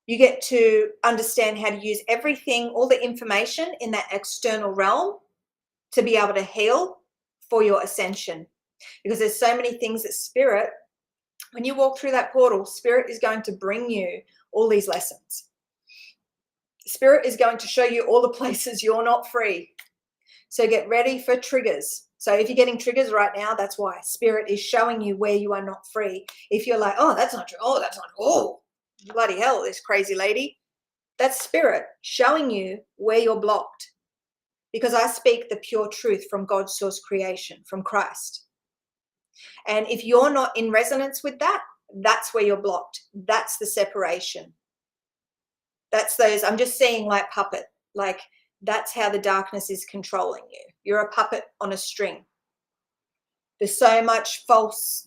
A: You get to understand how to use everything, all the information in that external realm to be able to heal for your ascension. Because there's so many things that Spirit, when you walk through that portal, Spirit is going to bring you all these lessons. Spirit is going to show you all the places you're not free. So get ready for triggers. So if you're getting triggers right now, that's why. Spirit is showing you where you are not free. If you're like, oh, that's not true. Oh, that's not, oh, bloody hell, this crazy lady. That's Spirit showing you where you're blocked. Because I speak the pure truth from God's source creation, from Christ. And if you're not in resonance with that, that's where you're blocked. That's the separation. That's those, I'm just seeing like puppet, like that's how the darkness is controlling you. You're a puppet on a string. There's so much false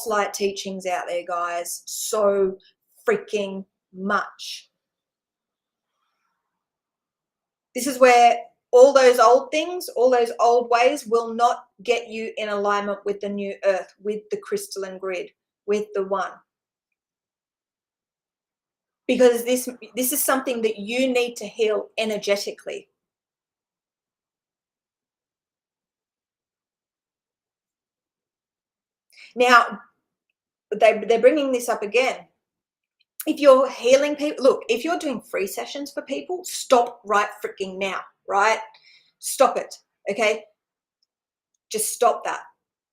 A: light teachings out there, guys. So freaking much. This is where all those old things, all those old ways will not get you in alignment with the new earth, with the crystalline grid, with the one. Because this is something that you need to heal energetically. Now, they're bringing this up again. If you're healing people, look, if you're doing free sessions for people, stop right freaking now, right? Stop it, okay? Just stop that,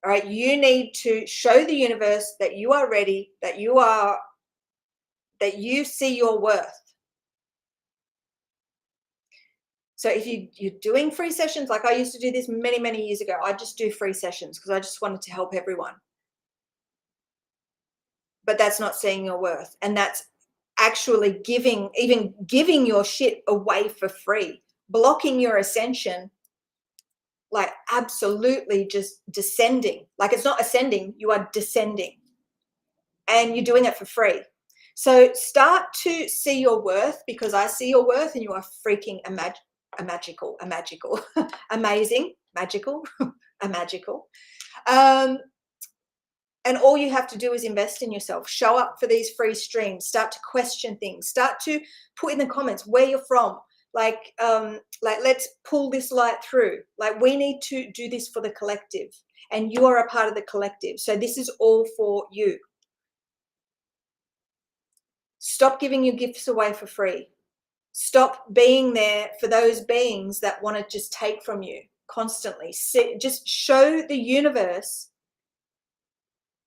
A: all right? You need to show the universe that you are ready, that you see your worth. So if you're doing free sessions, like I used to do this many, many years ago, I just do free sessions because I just wanted to help everyone. But that's not seeing your worth. And that's actually even giving your shit away for free, blocking your ascension, like absolutely just descending. Like it's not ascending, you are descending. And you're doing it for free. So start to see your worth, because I see your worth and you are freaking magical, amazing, magical, a magical. And all you have to do is invest in yourself. Show up for these free streams. Start to question things. Start to put in the comments where you're from. Like let's pull this light through. Like we need to do this for the collective. And you are a part of the collective. So this is all for you. Stop giving your gifts away for free. Stop being there for those beings that want to just take from you constantly. Just show the universe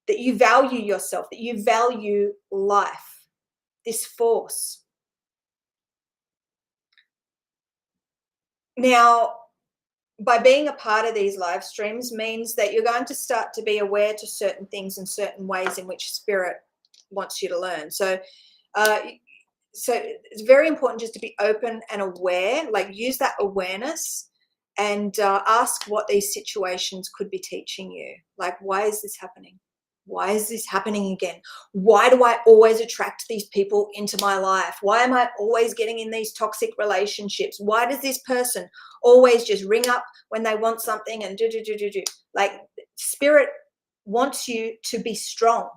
A: that you value yourself, that you value life, this force. Now, by being a part of these live streams means that you're going to start to be aware to certain things and certain ways in which Spirit wants you to learn. So it's very important just to be open and aware, like use that awareness and ask what these situations could be teaching you. Like, why is this happening? Why is this happening again? Why do I always attract these people into my life? Why am I always getting in these toxic relationships? Why does this person always just ring up when they want something and do? Like, Spirit wants you to be strong.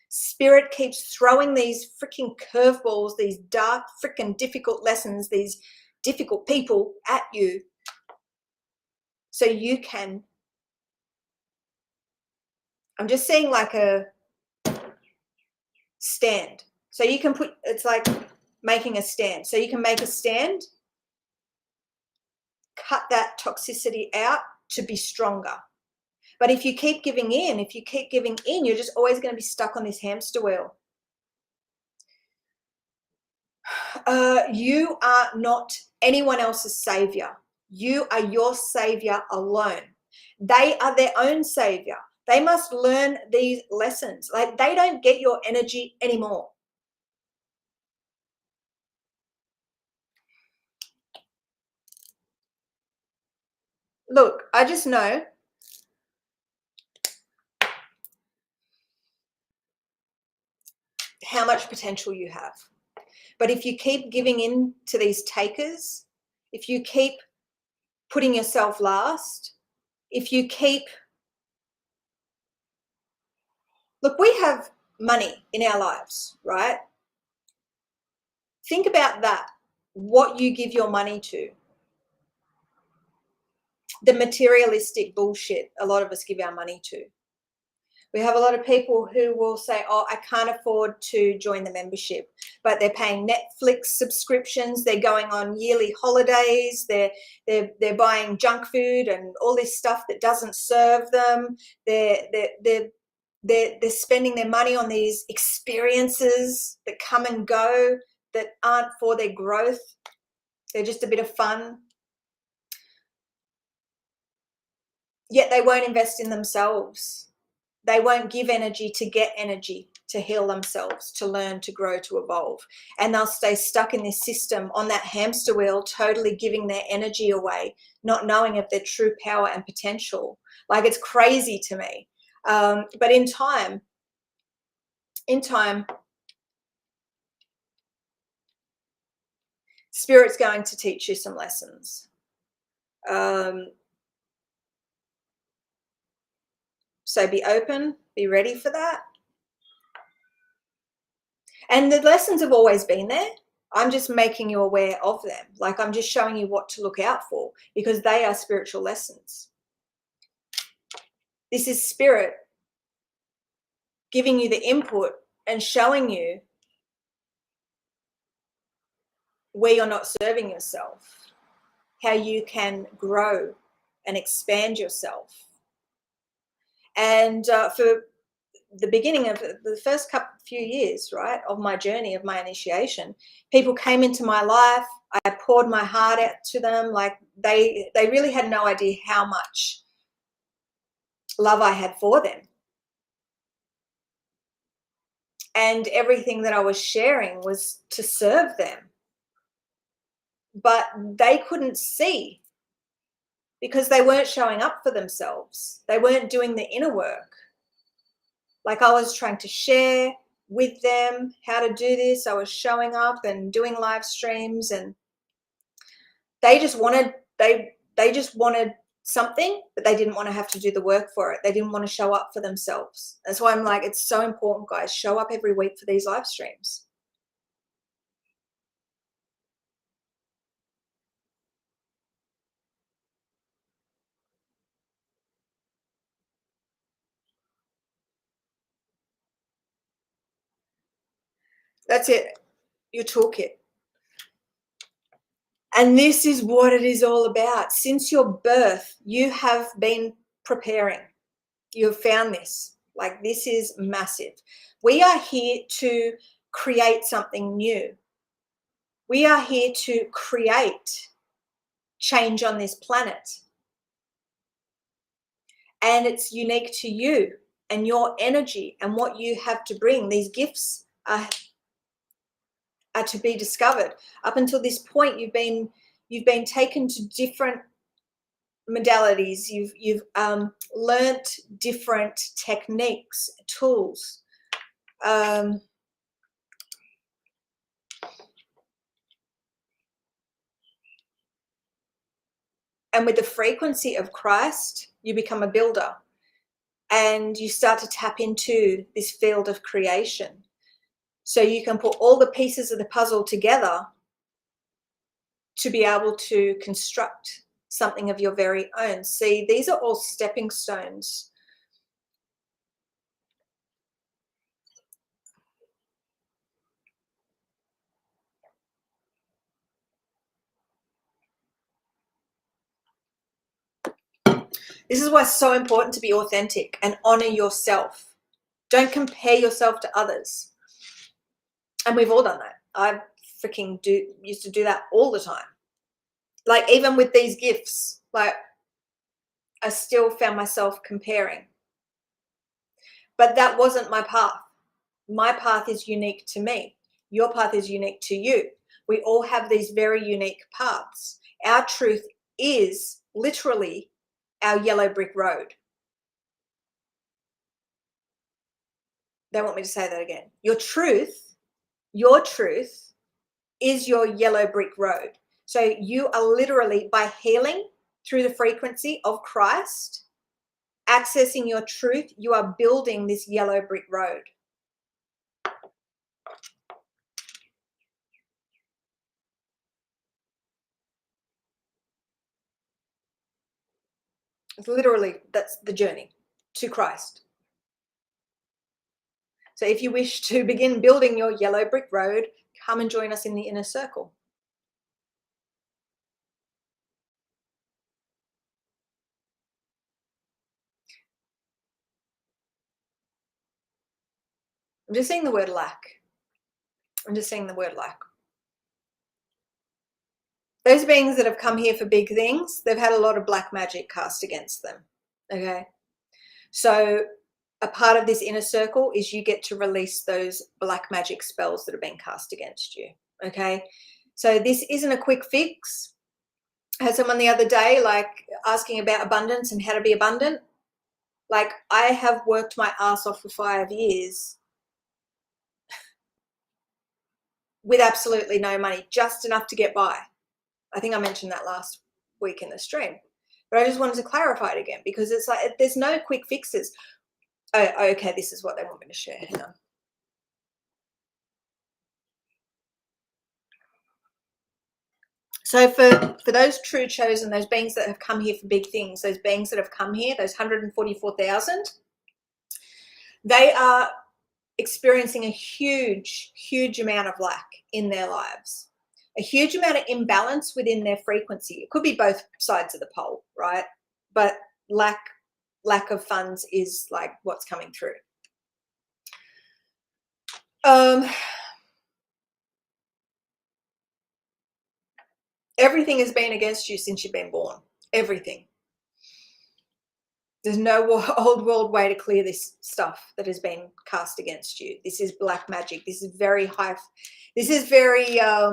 A: Spirit keeps throwing these freaking curveballs, these dark, freaking difficult lessons, these difficult people at you so you can, I'm just seeing like a stand. So you can put, it's like making a stand. So you can make a stand, cut that toxicity out to be stronger. But if you keep giving in, you're just always going to be stuck on this hamster wheel. You are not anyone else's savior. You are your savior alone. They are their own savior. They must learn these lessons. Like, they don't get your energy anymore. Look, I just know how much potential you have. But if you keep giving in to these takers, if you keep putting yourself last, if you keep, look, we have money in our lives, right? Think about that, what you give your money to. The materialistic bullshit a lot of us give our money to. We have a lot of people who will say, oh, I can't afford to join the membership, but they're paying Netflix subscriptions, they're going on yearly holidays, they're buying junk food and all this stuff that doesn't serve them. They're spending their money on these experiences that come and go, that aren't for their growth. They're just a bit of fun. Yet they won't invest in themselves. They won't give energy to get energy, to heal themselves, to learn, to grow, to evolve. And they'll stay stuck in this system, on that hamster wheel, totally giving their energy away, not knowing of their true power and potential. Like, it's crazy to me. But in time, Spirit's going to teach you some lessons. So be open, be ready for that. And the lessons have always been there. I'm just making you aware of them. Like, I'm just showing you what to look out for, because they are spiritual lessons. This is Spirit giving you the input and showing you where you're not serving yourself, how you can grow and expand yourself. And for the beginning of the first few years, right, of my journey, of my initiation, people came into my life. I poured my heart out to them. Like, they really had no idea how much love I had for them. And everything that I was sharing was to serve them. But they couldn't see, because they weren't showing up for themselves. They weren't doing the inner work. Like, I was trying to share with them how to do this. I was showing up and doing live streams, and they just wanted something, but they didn't want to have to do the work for it. They didn't want to show up for themselves. That's why I'm like, it's so important, guys. Show up every week for these live streams. That's it. Your toolkit. And this is what it is all about. Since your birth, you have been preparing. You have found this. Like, this is massive. We are here to create something new. We are here to create change on this planet. And it's unique to you and your energy and what you have to bring. These gifts are to be discovered. Up until this point, you've been taken to different modalities. You've learnt different techniques, tools. And with the frequency of Christ, you become a builder, and you start to tap into this field of creation. So you can put all the pieces of the puzzle together to be able to construct something of your very own. See, these are all stepping stones. This is why it's so important to be authentic and honor yourself. Don't compare yourself to others. And we've all done that. I freaking used to do that all the time. Like, even with these gifts, like, I still found myself comparing. But that wasn't my path. My path is unique to me. Your path is unique to you. We all have these very unique paths. Our truth is literally our yellow brick road. They want me to say that again. Your truth is your yellow brick road. So you are literally, by healing through the frequency of Christ, accessing your truth, you are building this yellow brick road. It's literally, that's the journey to Christ. So if you wish to begin building your yellow brick road, come and join us in the inner circle. I'm just seeing the word lack. I'm just seeing the word lack. Those beings that have come here for big things, they've had a lot of black magic cast against them. Okay. So a part of this inner circle is you get to release those black magic spells that have been cast against you. Okay. So this isn't a quick fix. I had someone the other day like asking about abundance and how to be abundant. Like, I have worked my ass off for 5 years with absolutely no money, just enough to get by. I think I mentioned that last week in the stream, but I just wanted to clarify it again because it's like there's no quick fixes. Oh, okay, this is what they want me to share. Hang on. So for those true chosen, those beings that have come here for big things, those beings that have come here, those 144,000, they are experiencing a huge amount of lack in their lives, a huge amount of imbalance within their frequency. It could be both sides of the pole, right? But lack of funds is like what's coming through. Everything has been against you since you've been born. Everything. There's no old world way to clear this stuff that has been cast against you. This is black magic. This is very high. This is very at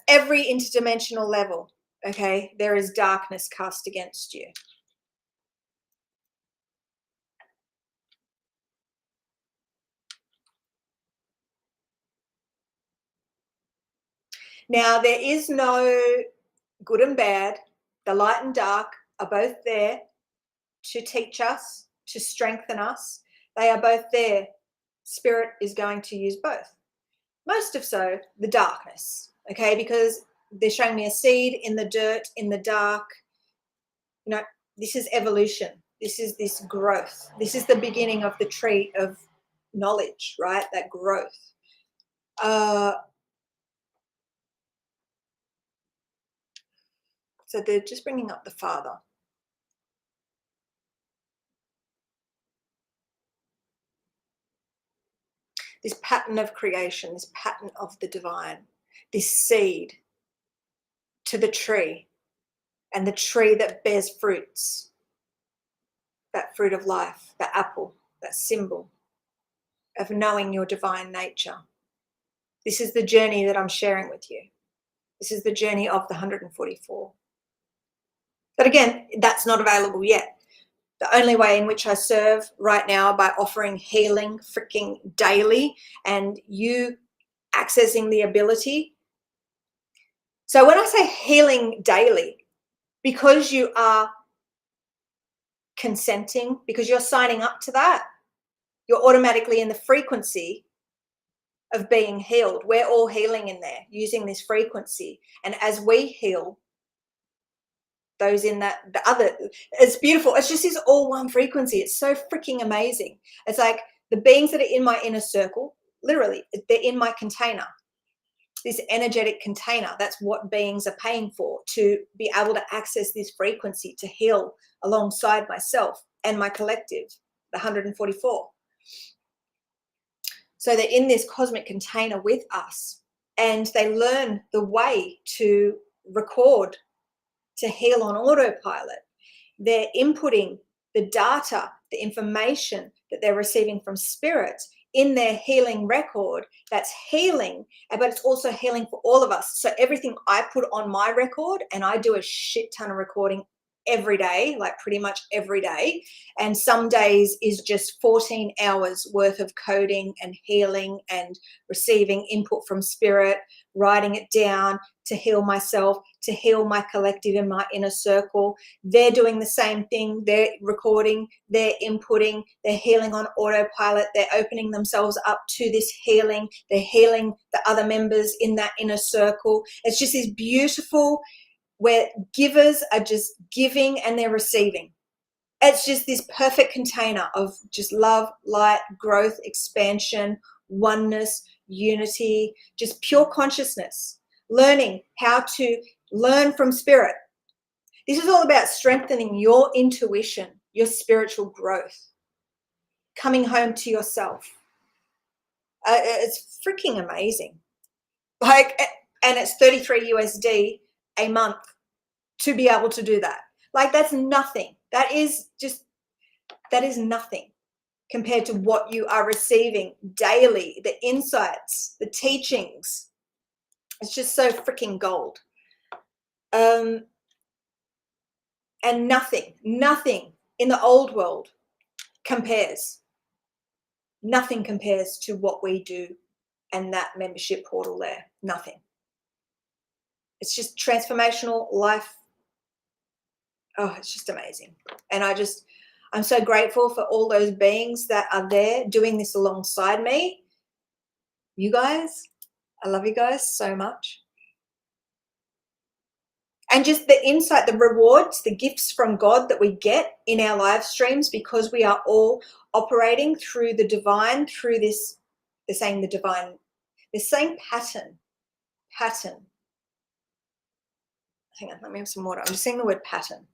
A: every interdimensional level. Okay, there is darkness cast against you. Now, there is no good and bad. The light and dark are both there to teach us, to strengthen us. They are both there. Spirit is going to use both. Most of so, the darkness, okay, because they're showing me a seed in the dirt, in the dark. You know, this is evolution. This is this growth. This is the beginning of the tree of knowledge, right? That growth. So they're just bringing up the Father. This pattern of creation, this pattern of the divine, this seed to the tree, and the tree that bears fruits, that fruit of life, that apple, that symbol of knowing your divine nature. This is the journey that I'm sharing with you. This is the journey of the 144. But again, that's not available yet. The only way in which I serve right now by offering healing freaking daily and you accessing the ability. So when I say healing daily, because you are consenting, because you're signing up to that, you're automatically in the frequency of being healed. We're all healing in there using this frequency. And as we heal, those in that, the other, it's beautiful. It's just this all one frequency. It's so freaking amazing. It's like the beings that are in my inner circle, literally, they're in my container. This energetic container, that's what beings are paying for, to be able to access this frequency, to heal alongside myself and my collective, the 144. So they're in this cosmic container with us, and they learn the way to record, to heal on autopilot. They're inputting the data, the information that they're receiving from spirit in their healing record. That's healing, but it's also healing for all of us. So everything I put on my record, and I do a shit ton of recording every day, like pretty much every day, and some days is just 14 hours worth of coding and healing and receiving input from spirit, writing it down to heal myself, to heal my collective and my inner circle. They're doing the same thing. They're recording, they're inputting, they're healing on autopilot. They're opening themselves up to this healing. They're healing the other members in that inner circle. It's just this beautiful, where givers are just giving and they're receiving. It's just this perfect container of just love, light, growth, expansion, oneness, unity, just pure consciousness, learning how to learn from spirit. This is all about strengthening your intuition, your spiritual growth, coming home to yourself. It's freaking amazing. Like, and it's 33 USD a month to be able to do that. Like, that's nothing. That is nothing compared to what you are receiving daily, the insights, the teachings. It's just so freaking gold. And nothing in the old world compares. Nothing compares to what we do and that membership portal there. Nothing. It's just transformational life. Oh, it's just amazing. And I'm so grateful for all those beings that are there doing this alongside me. You guys, I love you guys so much. And just the insight, the rewards, the gifts from God that we get in our live streams, because we are all operating through the divine, through this, they're saying the divine, they're saying pattern. Hang on, let me have some water. I'm just saying the word pattern.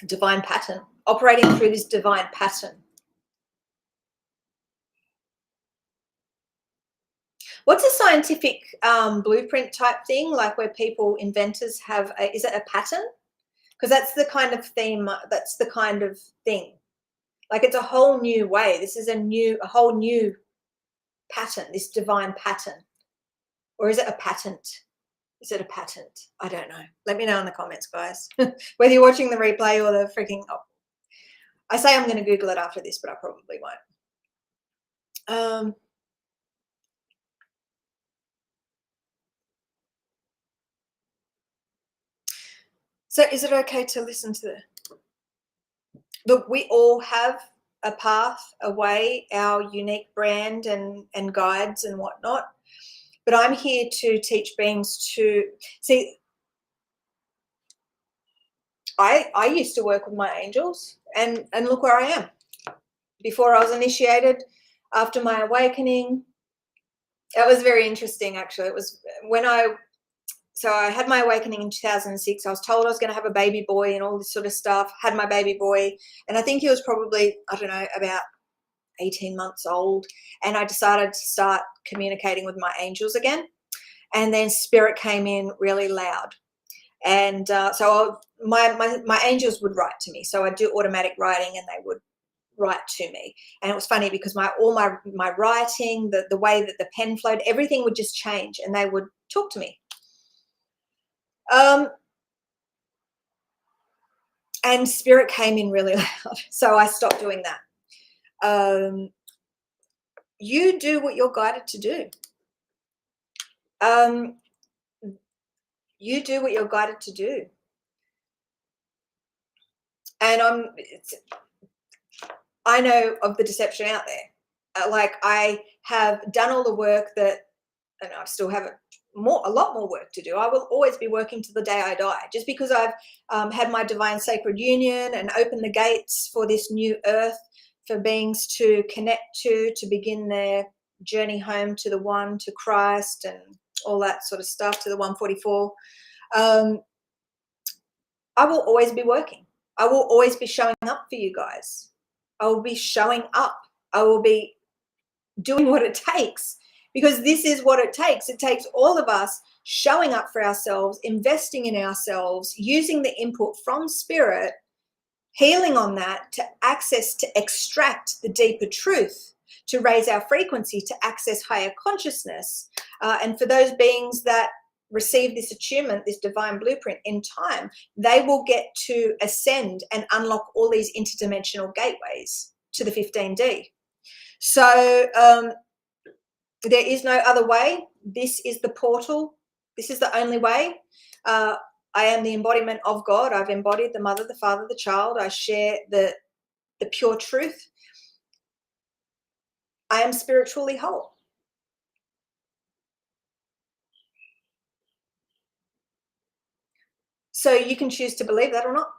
A: Divine pattern, operating through this divine pattern. What's a scientific blueprint type thing, like where people, inventors have, is it a pattern? Because that's the kind of theme, that's the kind of thing. Like, it's a whole new way. This is a whole new pattern, this divine pattern. Or is it a patent? Is it a patent? I don't know. Let me know in the comments, guys. Whether you're watching the replay or the freaking, I say I'm going to Google it after this, but I probably won't. So is it okay to listen to look, we all have a path, a way, our unique brand and guides and whatnot. But I'm here to teach beings to see. I used to work with my angels, and look where I am. Before I was initiated, after my awakening, it was very interesting, actually. It was when I had my awakening in 2006. I was told I was going to have a baby boy and all this sort of stuff. Had my baby boy, and I think he was probably, I don't know, about 18 months old. And I decided to start communicating with my angels again. And then spirit came in really loud. And my angels would write to me. So I'd do automatic writing and they would write to me. And it was funny because all my writing, the way that the pen flowed, everything would just change and they would talk to me. And spirit came in really loud. So I stopped doing that. You do what you're guided to do. You do what you're guided to do. And I know of the deception out there. Like, I have done all the work that, and I still have a lot more work to do. I will always be working to the day I die. Just because I've had my divine sacred union and opened the gates for this new earth for beings to connect to begin their journey home to the one, to Christ, and all that sort of stuff, to the 144. I will always be working. I will always be showing up for you guys. I will be showing up. I will be doing what it takes, because this is what it takes. It takes all of us showing up for ourselves, investing in ourselves, using the input from spirit, healing on that to access, to extract the deeper truth, to raise our frequency, to access higher consciousness. And for those beings that receive this attunement, this divine blueprint in time, they will get to ascend and unlock all these interdimensional gateways to the 15D. So there is no other way. This is the portal. This is the only way. I am the embodiment of God. I've embodied the mother, the father, the child. I share the pure truth. I am spiritually whole. So you can choose to believe that or not.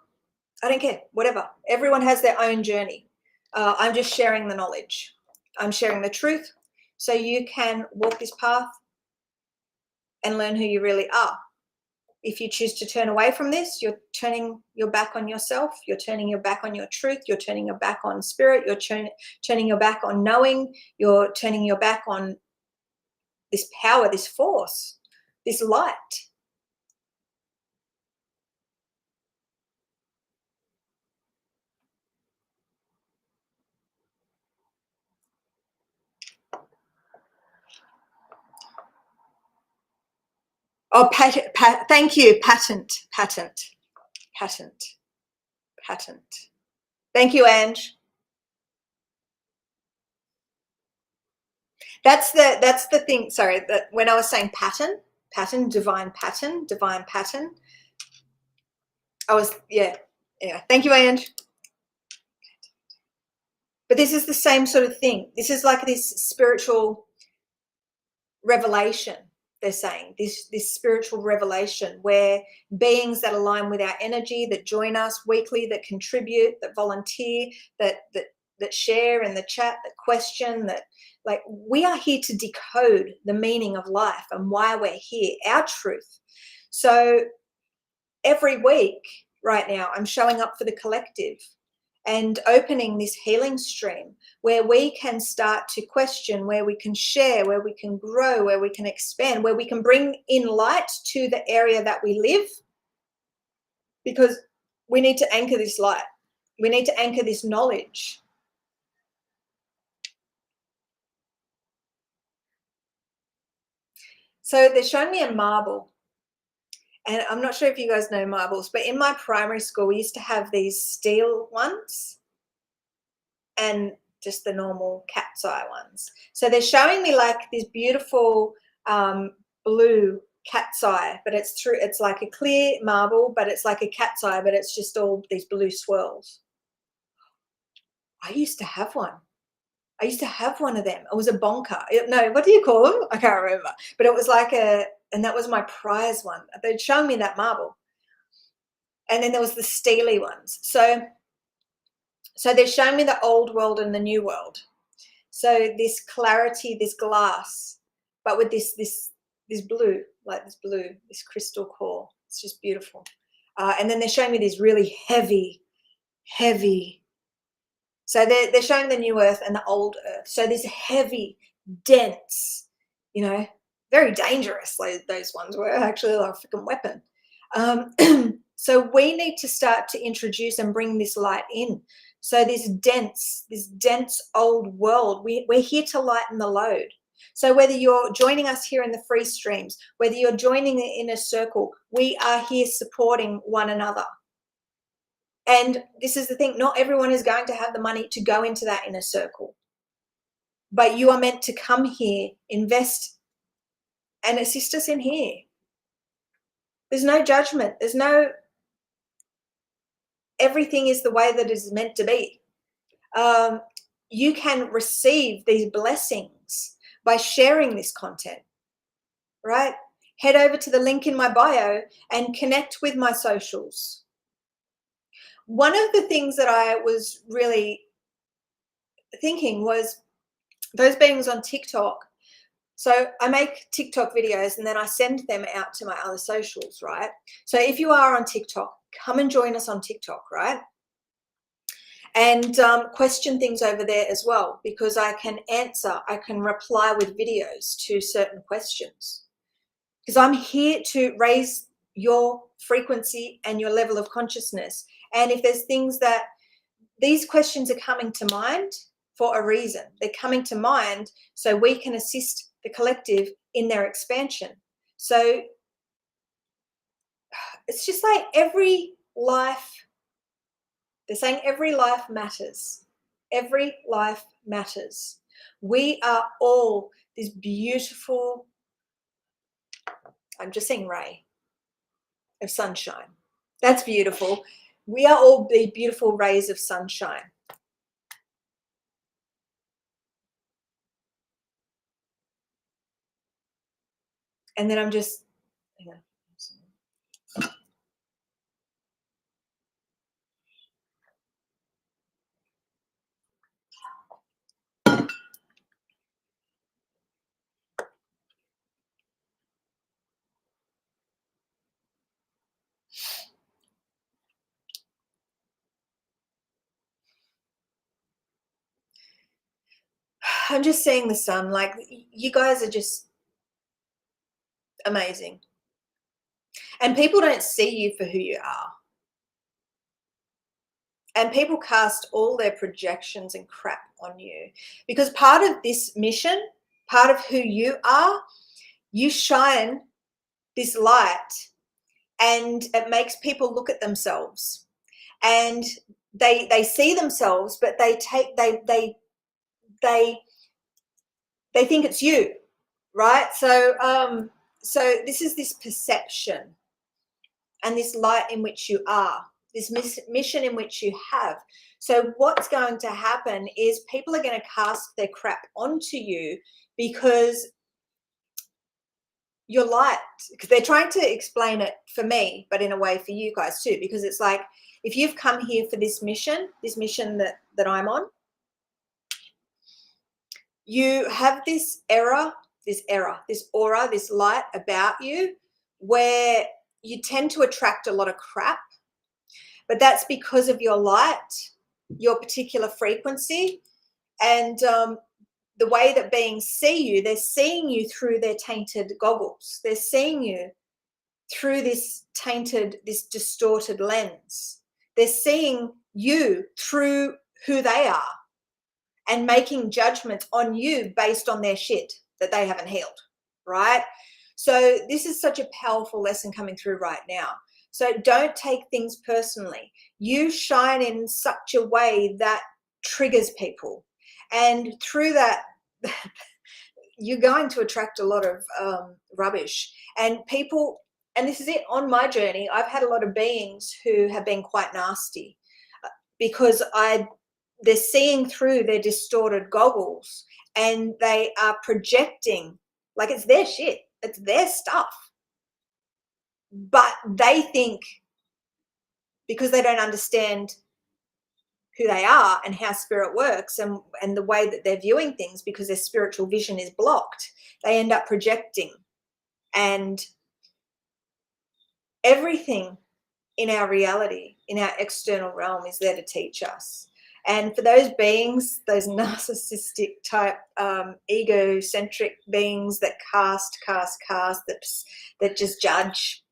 A: I don't care, whatever. Everyone has their own journey. I'm just sharing the knowledge. I'm sharing the truth so you can walk this path and learn who you really are. If you choose to turn away from this, you're turning your back on yourself. You're turning your back on your truth. You're turning your back on spirit. You're turning your back on knowing. You're turning your back on this power, this force, this light. Oh, thank you. Patent. Thank you, Ange. That's the thing. Sorry, that when I was saying pattern, divine pattern. I was, yeah. Thank you, Ange. But this is the same sort of thing. This is like this spiritual revelation. They're saying this spiritual revelation where beings that align with our energy, that join us weekly, that contribute, that volunteer, that share in the chat, that question, that like we are here to decode the meaning of life and why we're here, our truth. So every week right now, I'm showing up for the collective and opening this healing stream where we can start to question, where we can share, where we can grow, where we can expand, where we can bring in light to the area that we live, because we need to anchor this light. We need to anchor this knowledge. So they're showing me a marble. And I'm not sure if you guys know marbles, but in my primary school, we used to have these steel ones and just the normal cat's eye ones. So they're showing me like this beautiful blue cat's eye, but it's like a clear marble, but it's like a cat's eye, but it's just all these blue swirls. I used to have one. I used to have one of them. It was a bonker. No, what do you call them? I can't remember. But it was like and that was my prize one. They'd shown me that marble. And then there was the steely ones. So they're showing me the old world and the new world. So this clarity, this glass, but with this blue, like this crystal core. It's just beautiful. And then they're showing me these really heavy. So they're showing the new earth and the old earth. So this heavy, dense, very dangerous. Like those ones were actually like a freaking weapon. So we need to start to introduce and bring this light in. So this dense old world, we're here to lighten the load. So whether you're joining us here in the free streams, whether you're joining the inner circle, we are here supporting one another. And this is the thing, not everyone is going to have the money to go into that inner circle. But you are meant to come here, invest, and assist us in here. There's no judgment. Everything is the way that it is meant to be. You can receive these blessings by sharing this content, right? Head over to the link in my bio and connect with my socials. One of the things that I was really thinking was those beings on TikTok. So I make TikTok videos and then I send them out to my other socials, right? So if you are on TikTok, come and join us on TikTok, right? And question things over there as well, because I can reply with videos to certain questions, because I'm here to raise your frequency and your level of consciousness. And if there's things that these questions are coming to mind for a reason, they're coming to mind so we can assist the collective in their expansion. So it's just like every life, they're saying every life matters. Every life matters. We are all this beautiful, I'm just saying ray of sunshine. That's beautiful. We are all the beautiful rays of sunshine. And then I'm just, I'm just seeing the sun. Like, you guys are just amazing. And people don't see you for who you are. And people cast all their projections and crap on you, because part of this mission, part of who you are, you shine this light, and it makes people look at themselves, and they see themselves, but they think it's you, right? So so this is this perception and this light in which you are, this mission in which you have. So what's going to happen is people are going to cast their crap onto you, because your light, because they're trying to explain it for me, but in a way for you guys too, because it's like, if you've come here for this mission that I'm on, you have this aura, this aura, this light about you, where you tend to attract a lot of crap, but that's because of your light, your particular frequency, and the way that beings see you, they're seeing you through their tainted goggles. They're seeing you through this tainted, this distorted lens. They're seeing you through who they are and making judgments on you based on their shit that they haven't healed, right? So this is such a powerful lesson coming through right now. So don't take things personally. You shine in such a way that triggers people. And through that, you're going to attract a lot of rubbish. And people, and this is it, on my journey, I've had a lot of beings who have been quite nasty, because they're seeing through their distorted goggles, and they are projecting like it's their shit, it's their stuff. But they think, because they don't understand who they are and how spirit works, and the way that they're viewing things, because their spiritual vision is blocked, they end up projecting. And everything in our reality, in our external realm, is there to teach us. And for those beings, those narcissistic type, egocentric beings that cast, that just judge,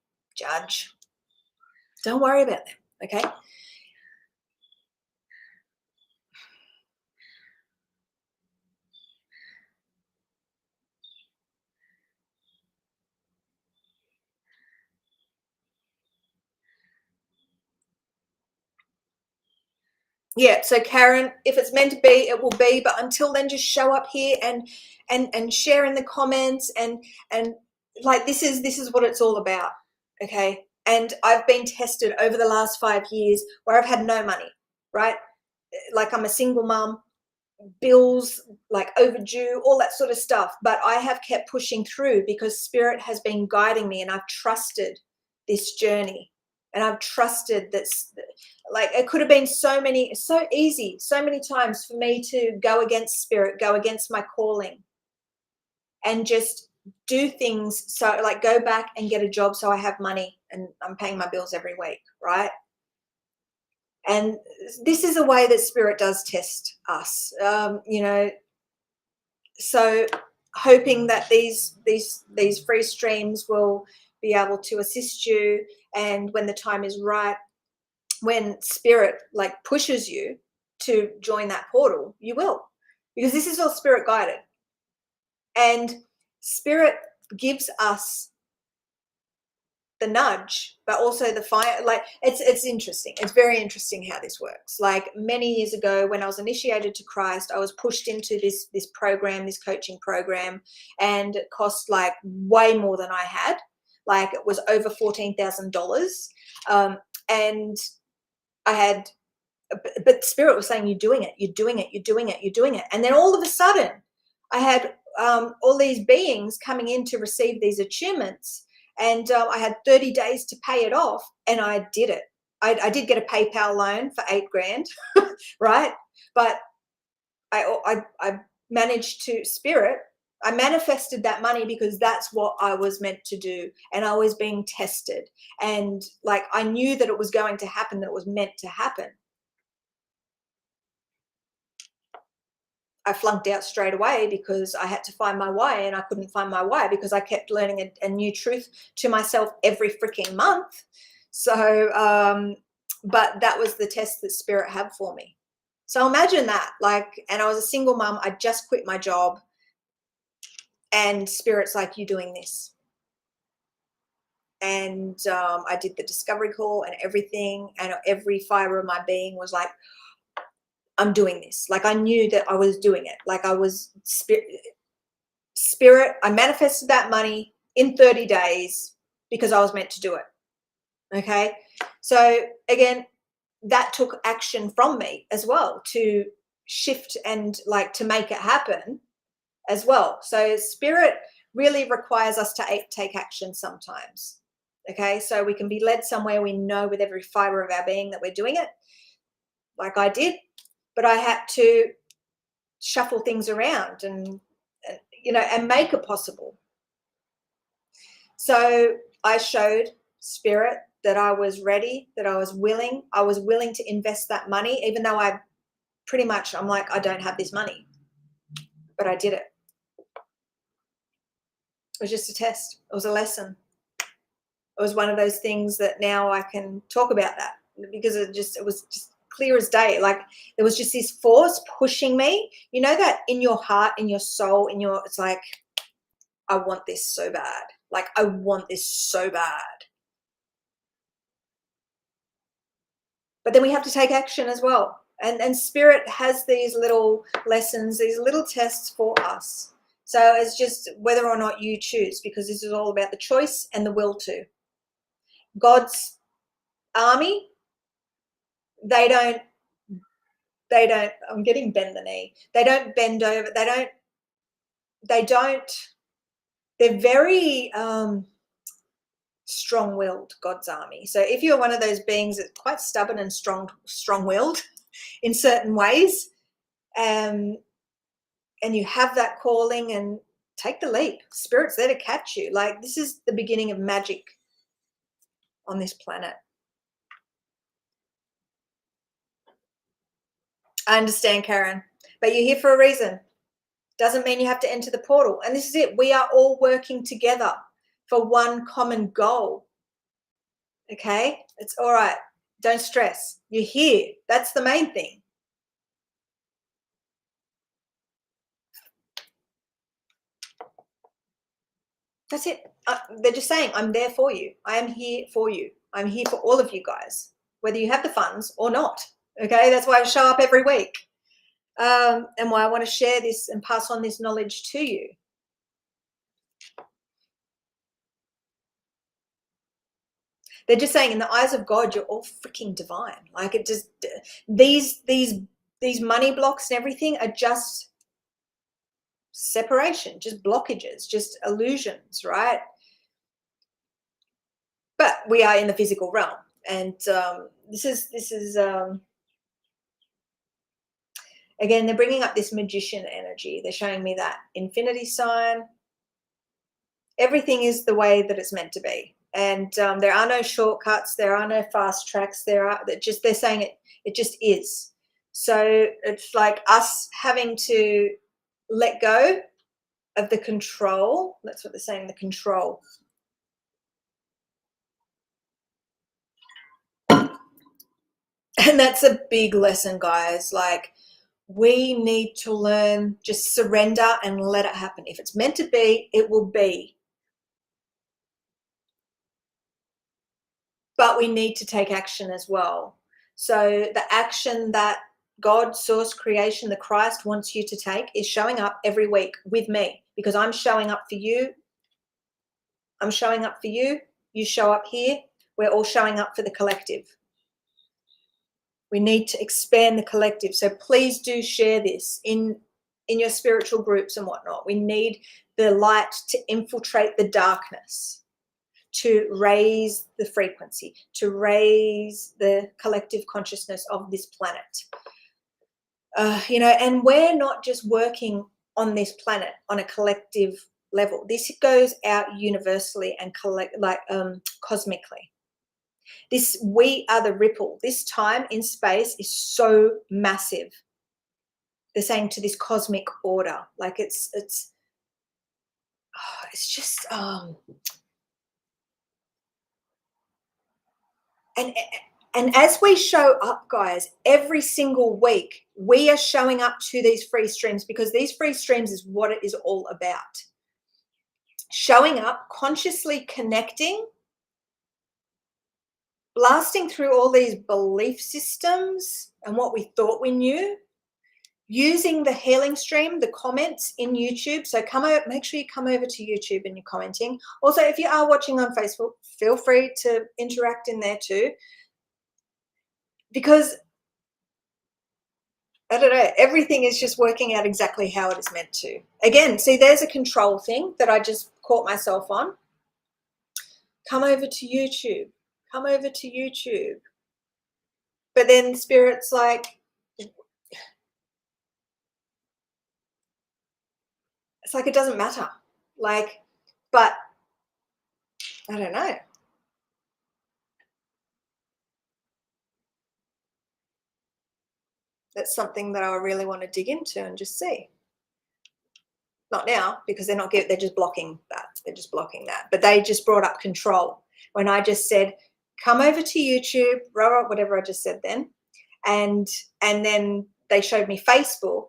A: don't worry about them, okay? Yeah, so Karen, if it's meant to be, it will be. But until then, just show up here and share in the comments, and like, this is what it's all about, okay? And I've been tested over the last 5 years where I've had no money, right? Like, I'm a single mom, bills like overdue, all that sort of stuff. But I have kept pushing through, because spirit has been guiding me, and I've trusted this journey, and I've trusted that. Like, it could have been so easy so many times for me to go against spirit, go against my calling, and just do things, so like go back and get a job so I have money and I'm paying my bills every week, right? And this is a way that spirit does test us, so hoping that these free streams will be able to assist you, and when the time is right, when spirit like pushes you to join that portal, you will, because this is all spirit guided, and spirit gives us the nudge, but also the fire. Like it's interesting. It's very interesting how this works. Like many years ago, when I was initiated to Christ, I was pushed into this program, this coaching program, and it cost like way more than I had. Like it was over $14,000, and I had, but spirit was saying, "You're doing it. You're doing it. You're doing it. You're doing it." And then all of a sudden, I had all these beings coming in to receive these achievements, and I had 30 days to pay it off, and I did it. I did get a PayPal loan for $8,000, right? But I managed to spirit. I manifested that money because that's what I was meant to do, and I was being tested, and like I knew that it was going to happen, that it was meant to happen. I flunked out straight away because I had to find my why, and I couldn't find my why because I kept learning a new truth to myself every freaking month. So, but that was the test that spirit had for me. So imagine that, like, and I was a single mom. I just quit my job, and spirit's like, "You doing this?" And I did the discovery call and everything, and every fiber of my being was like, "I'm doing this." Like I knew that I was doing it. Like I was spirit. I manifested that money in 30 days because I was meant to do it. Okay. So again, that took action from me as well to shift and like to make it happen as well. So spirit really requires us to take action sometimes. Okay. So we can be led somewhere, we know with every fiber of our being that we're doing it, like I did, but I had to shuffle things around and make it possible. So I showed spirit that I was ready, that I was willing. I was willing to invest that money, even though I'm like, I don't have this money, but I did it. It was just a test. It was a lesson. It was one of those things that now I can talk about that because it was just clear as day. Like there was just this force pushing me, that in your heart, in your soul, it's like, I want this so bad. Like I want this so bad. But then we have to take action as well. And spirit has these little lessons, these little tests for us. So it's just whether or not you choose, because this is all about the choice and the will to. God's army, they don't, I'm getting bend the knee. They don't bend over. They're very strong-willed, God's army. So if you're one of those beings that's quite stubborn and strong-willed in certain ways, and you have that calling, and take the leap. Spirit's there to catch you. Like this is the beginning of magic on this planet. I understand, Karen, but you're here for a reason. Doesn't mean you have to enter the portal. And this is it. We are all working together for one common goal. Okay? It's all right. Don't stress. You're here. That's the main thing. That's it. They're just saying, I'm there for you. I am here for you. I'm here for all of you guys, whether you have the funds or not. Okay? That's why I show up every week. And why I want to share this and pass on this knowledge to you. They're just saying, in the eyes of God, you're all freaking divine. Like it just, these money blocks and everything are just separation, just blockages, just illusions, right? But we are in the physical realm, and this is again, they're bringing up this magician energy. They're showing me that infinity sign, Everything is the way that it's meant to be. And there are no shortcuts. There are no fast tracks. They're saying it just is. So it's like us having to let go of the control. That's what they're saying, the control. And that's a big lesson, guys. Like, we need to learn, just surrender and let it happen. If it's meant to be, it will be. But we need to take action as well. So the action that God, source, creation, the Christ wants you to take is showing up every week with me, because I'm showing up for you. I'm showing up for you. You show up here. We're all showing up for the collective. We need to expand the collective. So please do share this in your spiritual groups and whatnot. We need the light to infiltrate the darkness, to raise the frequency, to raise the collective consciousness of this planet. And we're not just working on this planet on a collective level. This goes out universally and cosmically. We are the ripple. This time in space is so massive. They're saying to this cosmic order, like it's just and as we show up, guys, every single week we are showing up to these free streams, because these free streams is what it is all about. Showing up, consciously connecting, blasting through all these belief systems and what we thought we knew, using the healing stream, the comments in YouTube. So make sure you come over to YouTube and you're commenting. Also, if you are watching on Facebook, feel free to interact in there too, because I don't know, everything is just working out exactly how it is meant to. Again, see, there's a control thing that I just caught myself on. Come over to YouTube. Come over to YouTube. But then Spirit's like, it's like it doesn't matter. Like, but I don't know. That's something that I really want to dig into and just see. Not now, because they're just blocking that. They're just blocking that. But they just brought up control when I just said, come over to YouTube, whatever I just said then. And then they showed me Facebook,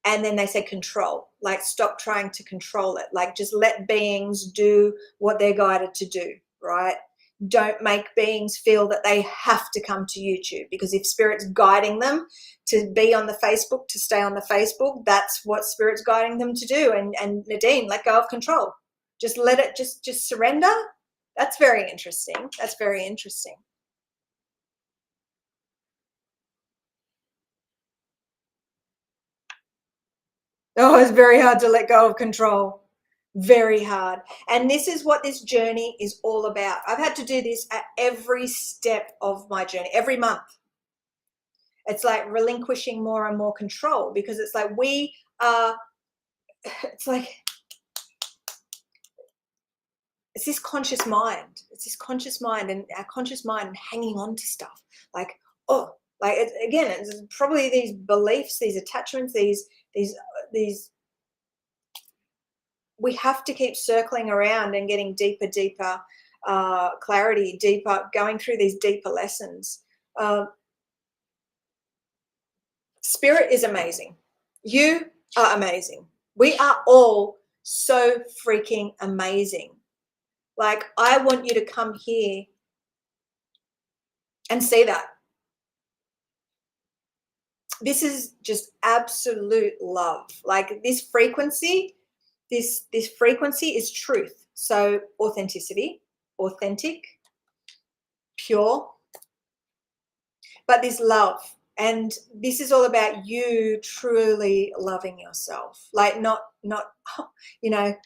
A: and then they said control, like stop trying to control it. Like just let beings do what they're guided to do, right? Don't make beings feel that they have to come to YouTube, because if Spirit's guiding them to be on the Facebook, to stay on the Facebook, that's what Spirit's guiding them to do. And Nadine, let go of control. Just let it, just surrender. That's very interesting. That's very interesting. Oh, it's very hard to let go of control. Very hard. And this is what this journey is all about. I've had to do this at every step of my journey, every month. It's like relinquishing more and more control, because it's like it's this conscious mind. It's this conscious mind, and our conscious mind hanging on to stuff. Like, it's probably these beliefs, these attachments, these we have to keep circling around and getting deeper clarity, going through these deeper lessons. Spirit is amazing. You are amazing. We are all so freaking amazing. Like, I want you to come here and see that. This is just absolute love. Like, this frequency is truth. So authenticity, authentic, pure, but this love. And this is all about you truly loving yourself. Like, not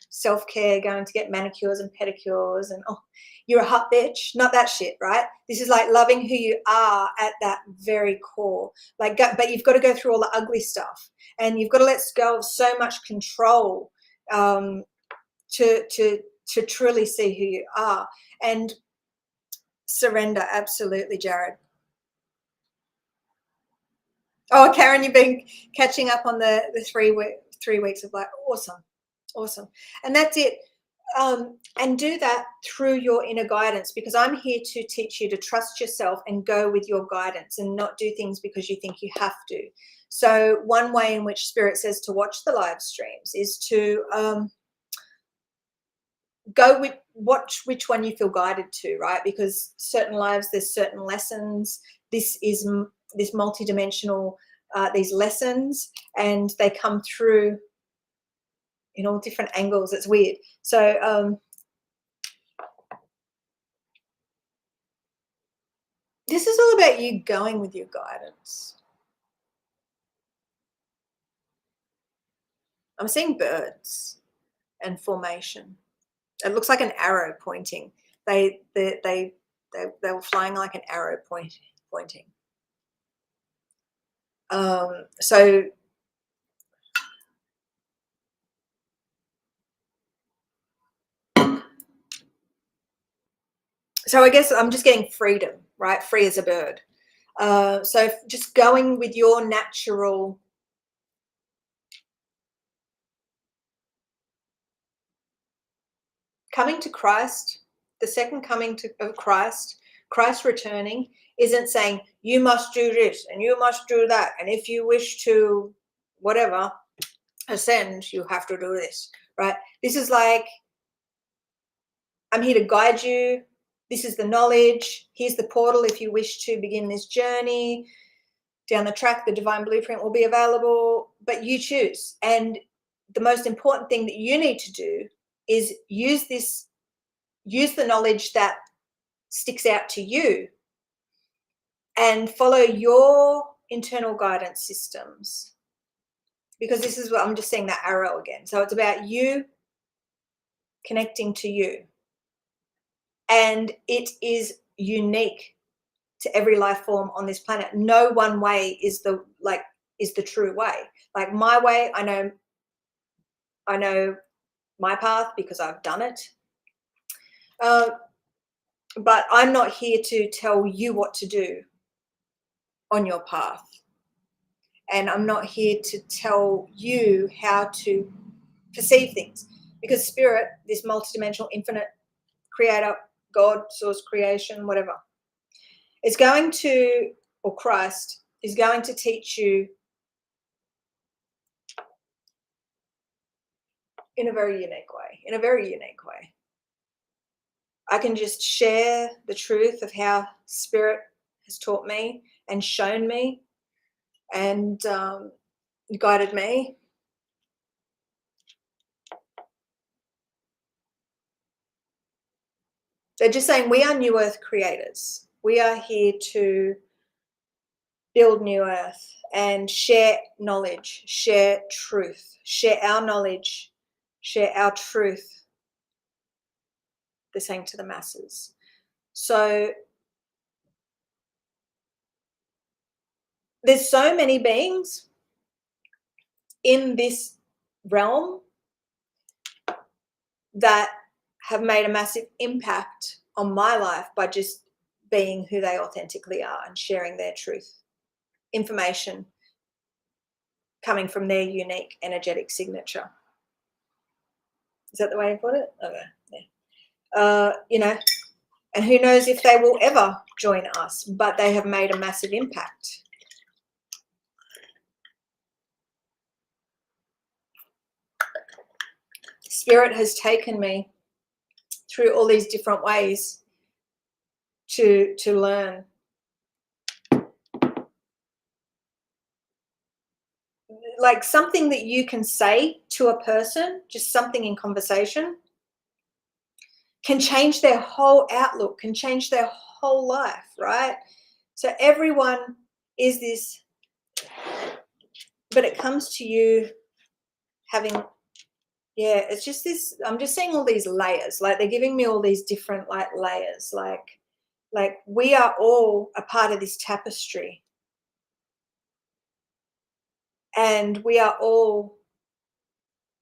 A: self-care, going to get manicures and pedicures and, you're a hot bitch. Not that shit, right? This is like loving who you are at that very core. But you've got to go through all the ugly stuff, and you've got to let go of so much control. to truly see who you are. And surrender, absolutely, Jared. Oh, Karen, you've been catching up on the 3 weeks of life. Awesome. Awesome. And that's it. And do that through your inner guidance, because I'm here to teach you to trust yourself and go with your guidance and not do things because you think you have to. So one way in which Spirit says to watch the live streams is to go with watch which one you feel guided to, right? Because certain lives, there's certain lessons. This is this multidimensional, these lessons, and they come through in all different angles. It's weird. So this is all about you going with your guidance. I'm seeing birds and formation. It looks like an arrow pointing. They were flying like an arrow pointing. So I guess I'm just getting freedom, right? Free as a bird. So just going with your natural coming to Christ, the second coming of Christ, Christ returning, isn't saying you must do this and you must do that, and if you wish to whatever ascend, you have to do this, right? This is like, I'm here to guide you. This is the knowledge. Here's the portal if you wish to begin this journey. Down the track, the divine blueprint will be available, but you choose. And the most important thing that you need to do is use the knowledge that sticks out to you and follow your internal guidance systems. Because this is what I'm just seeing, that arrow again. So it's about you connecting to you. And it is unique to every life form on this planet. No one way is the true way. Like my way, I know my path because I've done it. But I'm not here to tell you what to do on your path. And I'm not here to tell you how to perceive things, because Spirit, this multidimensional, infinite creator, God, source, creation, whatever, is going to, or Christ is going to teach you in a very unique way. I can just share the truth of how Spirit has taught me and shown me and guided me. They're just saying we are new earth creators. We are here to build new earth and share knowledge, share truth, share our knowledge, share our truth. They're saying to the masses. So there's so many beings in this realm that have made a massive impact on my life by just being who they authentically are and sharing their truth. Information coming from their unique energetic signature. Is that the way I put it? Okay. Yeah. And who knows if they will ever join us, but they have made a massive impact. Spirit has taken me through all these different ways to learn. Like something that you can say to a person, just something in conversation, can change their whole outlook, can change their whole life, right? So everyone is this, but it comes to you having, yeah, it's just this, I'm just seeing all these layers, like they're giving me all these different like layers, like we are all a part of this tapestry. And we are all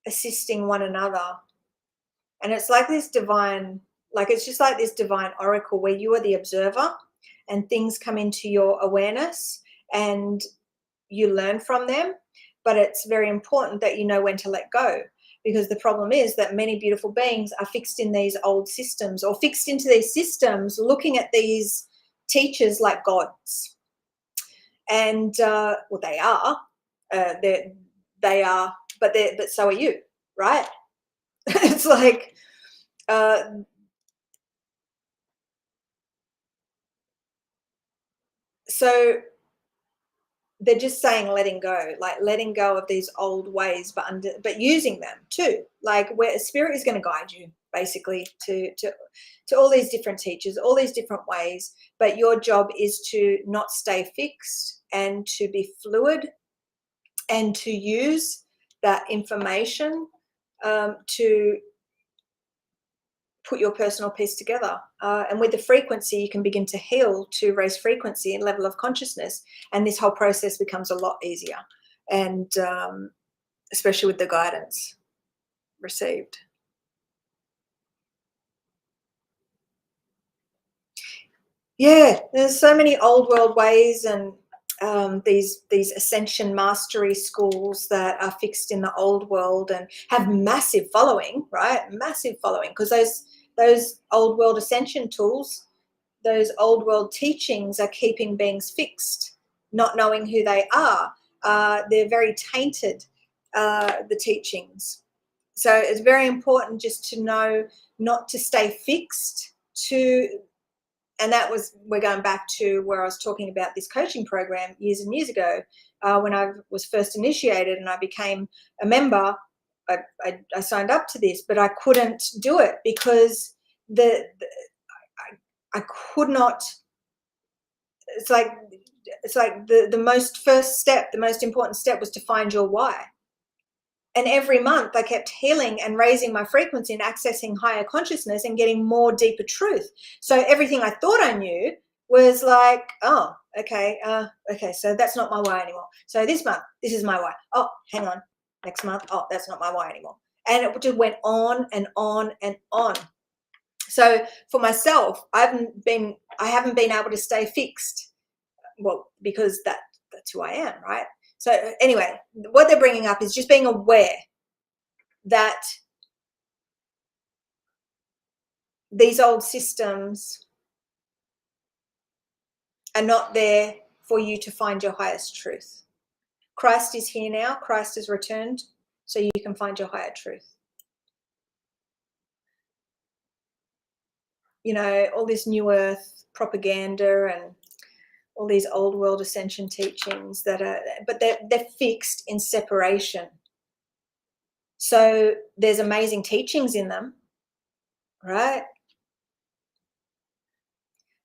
A: assisting one another And it's like this divine, like it's just like this divine oracle where you are the observer and things come into your awareness and you learn from them. But it's very important that you know when to let go, because the problem is that many beautiful beings are fixed in these old systems, or fixed into these systems looking at these teachers like gods. And well, they are, they are, but so are you, right? It's like, uh, so they're just saying letting go, like letting go of these old ways, but using them too, like where a spirit is going to guide you basically to all these different teachers, all these different ways. But your job is to not stay fixed and to be fluid and to use that information to put your personal piece together. And with the frequency, you can begin to heal, to raise frequency and level of consciousness. And this whole process becomes a lot easier. And especially with the guidance received. Yeah, there's so many old world ways and these ascension mastery schools that are fixed in the old world and have massive following, right? Massive following, because those old world ascension tools, those old world teachings are keeping beings fixed, not knowing who they are. They're very tainted, the teachings. So it's very important just to know not to stay fixed to, and that was, we're going back to where I was talking about this coaching program years and years ago, when I was first initiated and I became a member. I signed up to this, but I couldn't do it because I could not. It's like the most first step, the most important step was to find your why. And every month I kept healing and raising my frequency and accessing higher consciousness and getting more deeper truth. So everything I thought I knew was like, oh, okay, okay, so that's not my why anymore. So this month, this is my why. Oh, hang on, next month, oh, that's not my why anymore. And it just went on and on and on. So for myself, I haven't been able to stay fixed. Well, because that's who I am, right? So anyway, what they're bringing up is just being aware that these old systems are not there for you to find your highest truth. Christ is here now. Christ has returned, so you can find your higher truth. You know, all this new earth propaganda and all these old world ascension teachings that are, but they're fixed in separation. So there's amazing teachings in them, right?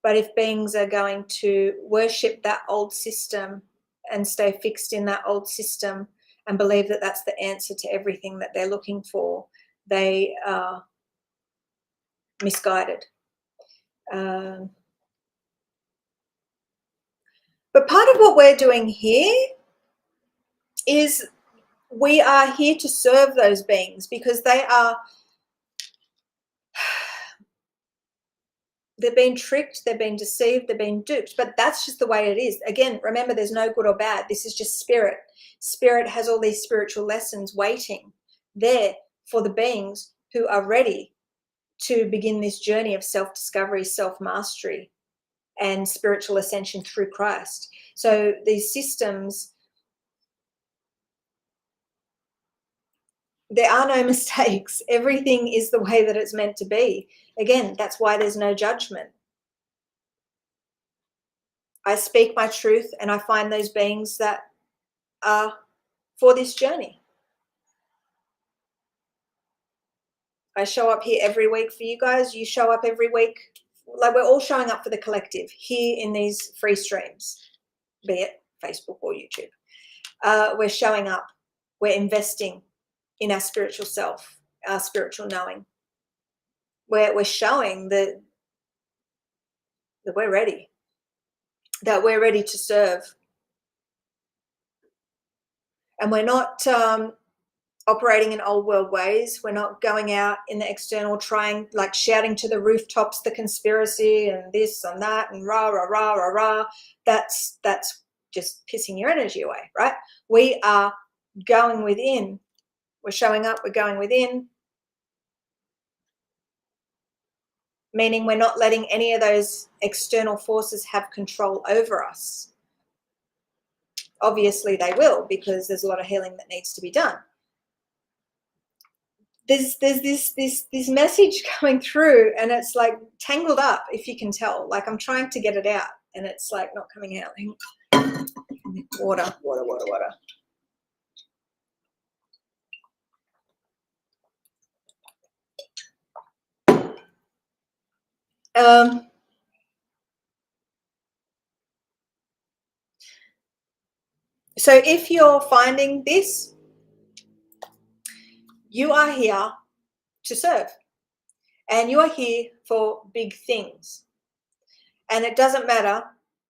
A: But if beings are going to worship that old system and stay fixed in that old system and believe that that's the answer to everything that they're looking for, they are misguided. But part of what we're doing here is we are here to serve those beings, because they've been tricked, they've been deceived, they've been duped, but that's just the way it is. Again, remember, there's no good or bad. This is just spirit. Spirit has all these spiritual lessons waiting there for the beings who are ready to begin this journey of self-discovery, self-mastery, and spiritual ascension through Christ. So these systems, there are no mistakes. Everything is the way that it's meant to be. Again, that's why there's no judgment. I speak my truth and I find those beings that are for this journey. I show up here every week for you guys. You show up every week. Like, we're all showing up for the collective here in these free streams, be it Facebook or YouTube. We're showing up. We're investing in our spiritual self, our spiritual knowing. We're showing that we're ready, that we're ready to serve. And we're not operating in old world ways. We're not going out in the external trying, like shouting to the rooftops the conspiracy and this and that and rah, rah, rah, rah, rah. That's just pissing your energy away, right? We are going within. We're showing up, we're going within, meaning we're not letting any of those external forces have control over us. Obviously they will, because there's a lot of healing that needs to be done. There's this message coming through, and it's like tangled up, if you can tell. Like I'm trying to get it out and it's like not coming out. Water. So if you're finding this, you are here to serve, and you are here for big things. And it doesn't matter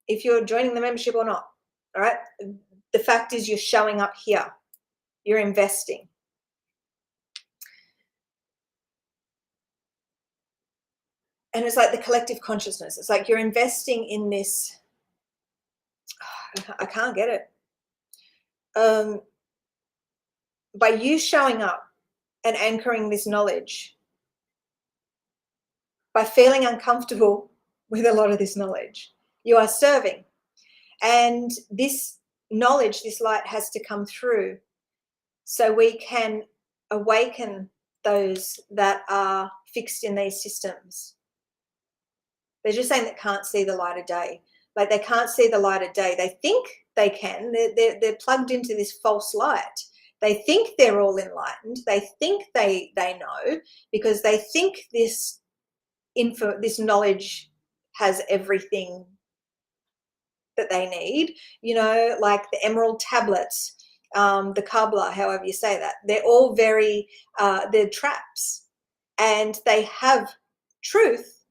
A: if you're joining the membership or not. All right. The fact is, you're showing up here. You're investing. And it's like the collective consciousness. It's like you're investing in this. I can't get it. By you showing up and anchoring this knowledge, by feeling uncomfortable with a lot of this knowledge, you are serving. And this knowledge, this light has to come through so we can awaken those that are fixed in these systems. They're just saying that can't see the light of day. Like they can't see the light of day. They think they can. They're plugged into this false light. They think they're all enlightened. They think they know, because they think this knowledge has everything that they need, like the emerald tablets, the Kabbalah, however you say that. They're all very, they're traps, and they have truth,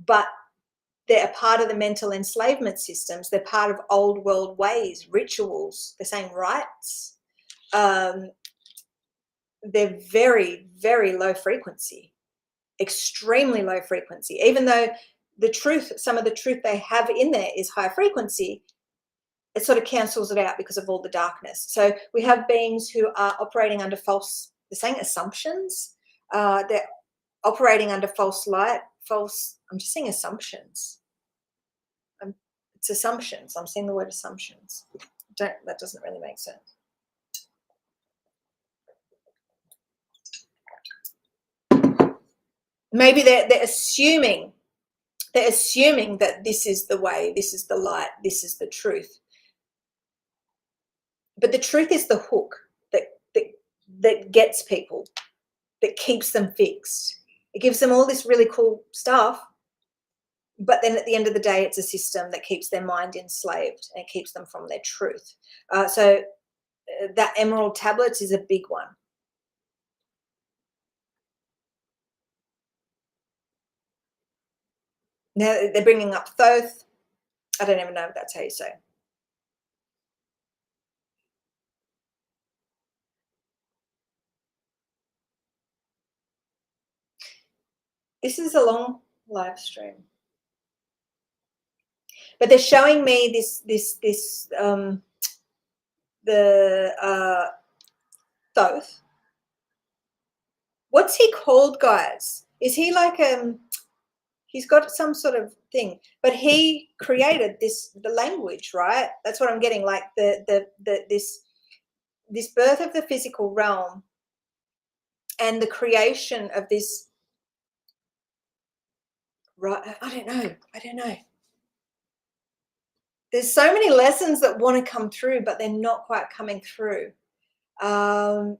A: but they're a part of the mental enslavement systems. They're part of old world ways, rituals, the same rites. They're very, very low frequency, extremely low frequency, even though the truth, some of the truth they have in there is high frequency. It sort of cancels it out because of all the darkness. So we have beings who are operating under false, they're saying assumptions. They're operating under false light, I'm just saying assumptions. It's assumptions. I'm saying the word assumptions. That doesn't really make sense. Maybe they're assuming that this is the way, this is the light, this is the truth. But the truth is the hook that gets people, that keeps them fixed. It gives them all this really cool stuff, but then at the end of the day, it's a system that keeps their mind enslaved and it keeps them from their truth. So that emerald tablets is a big one. Now they're bringing up Thoth. I don't even know if that's how you say. This is a long live stream, but they're showing me the Thoth. What's he called, guys? Is he like he's got some sort of thing, but he created the language, right? That's what I'm getting. Like this birth of the physical realm and the creation of this. Right? I don't know. There's so many lessons that want to come through, but they're not quite coming through. But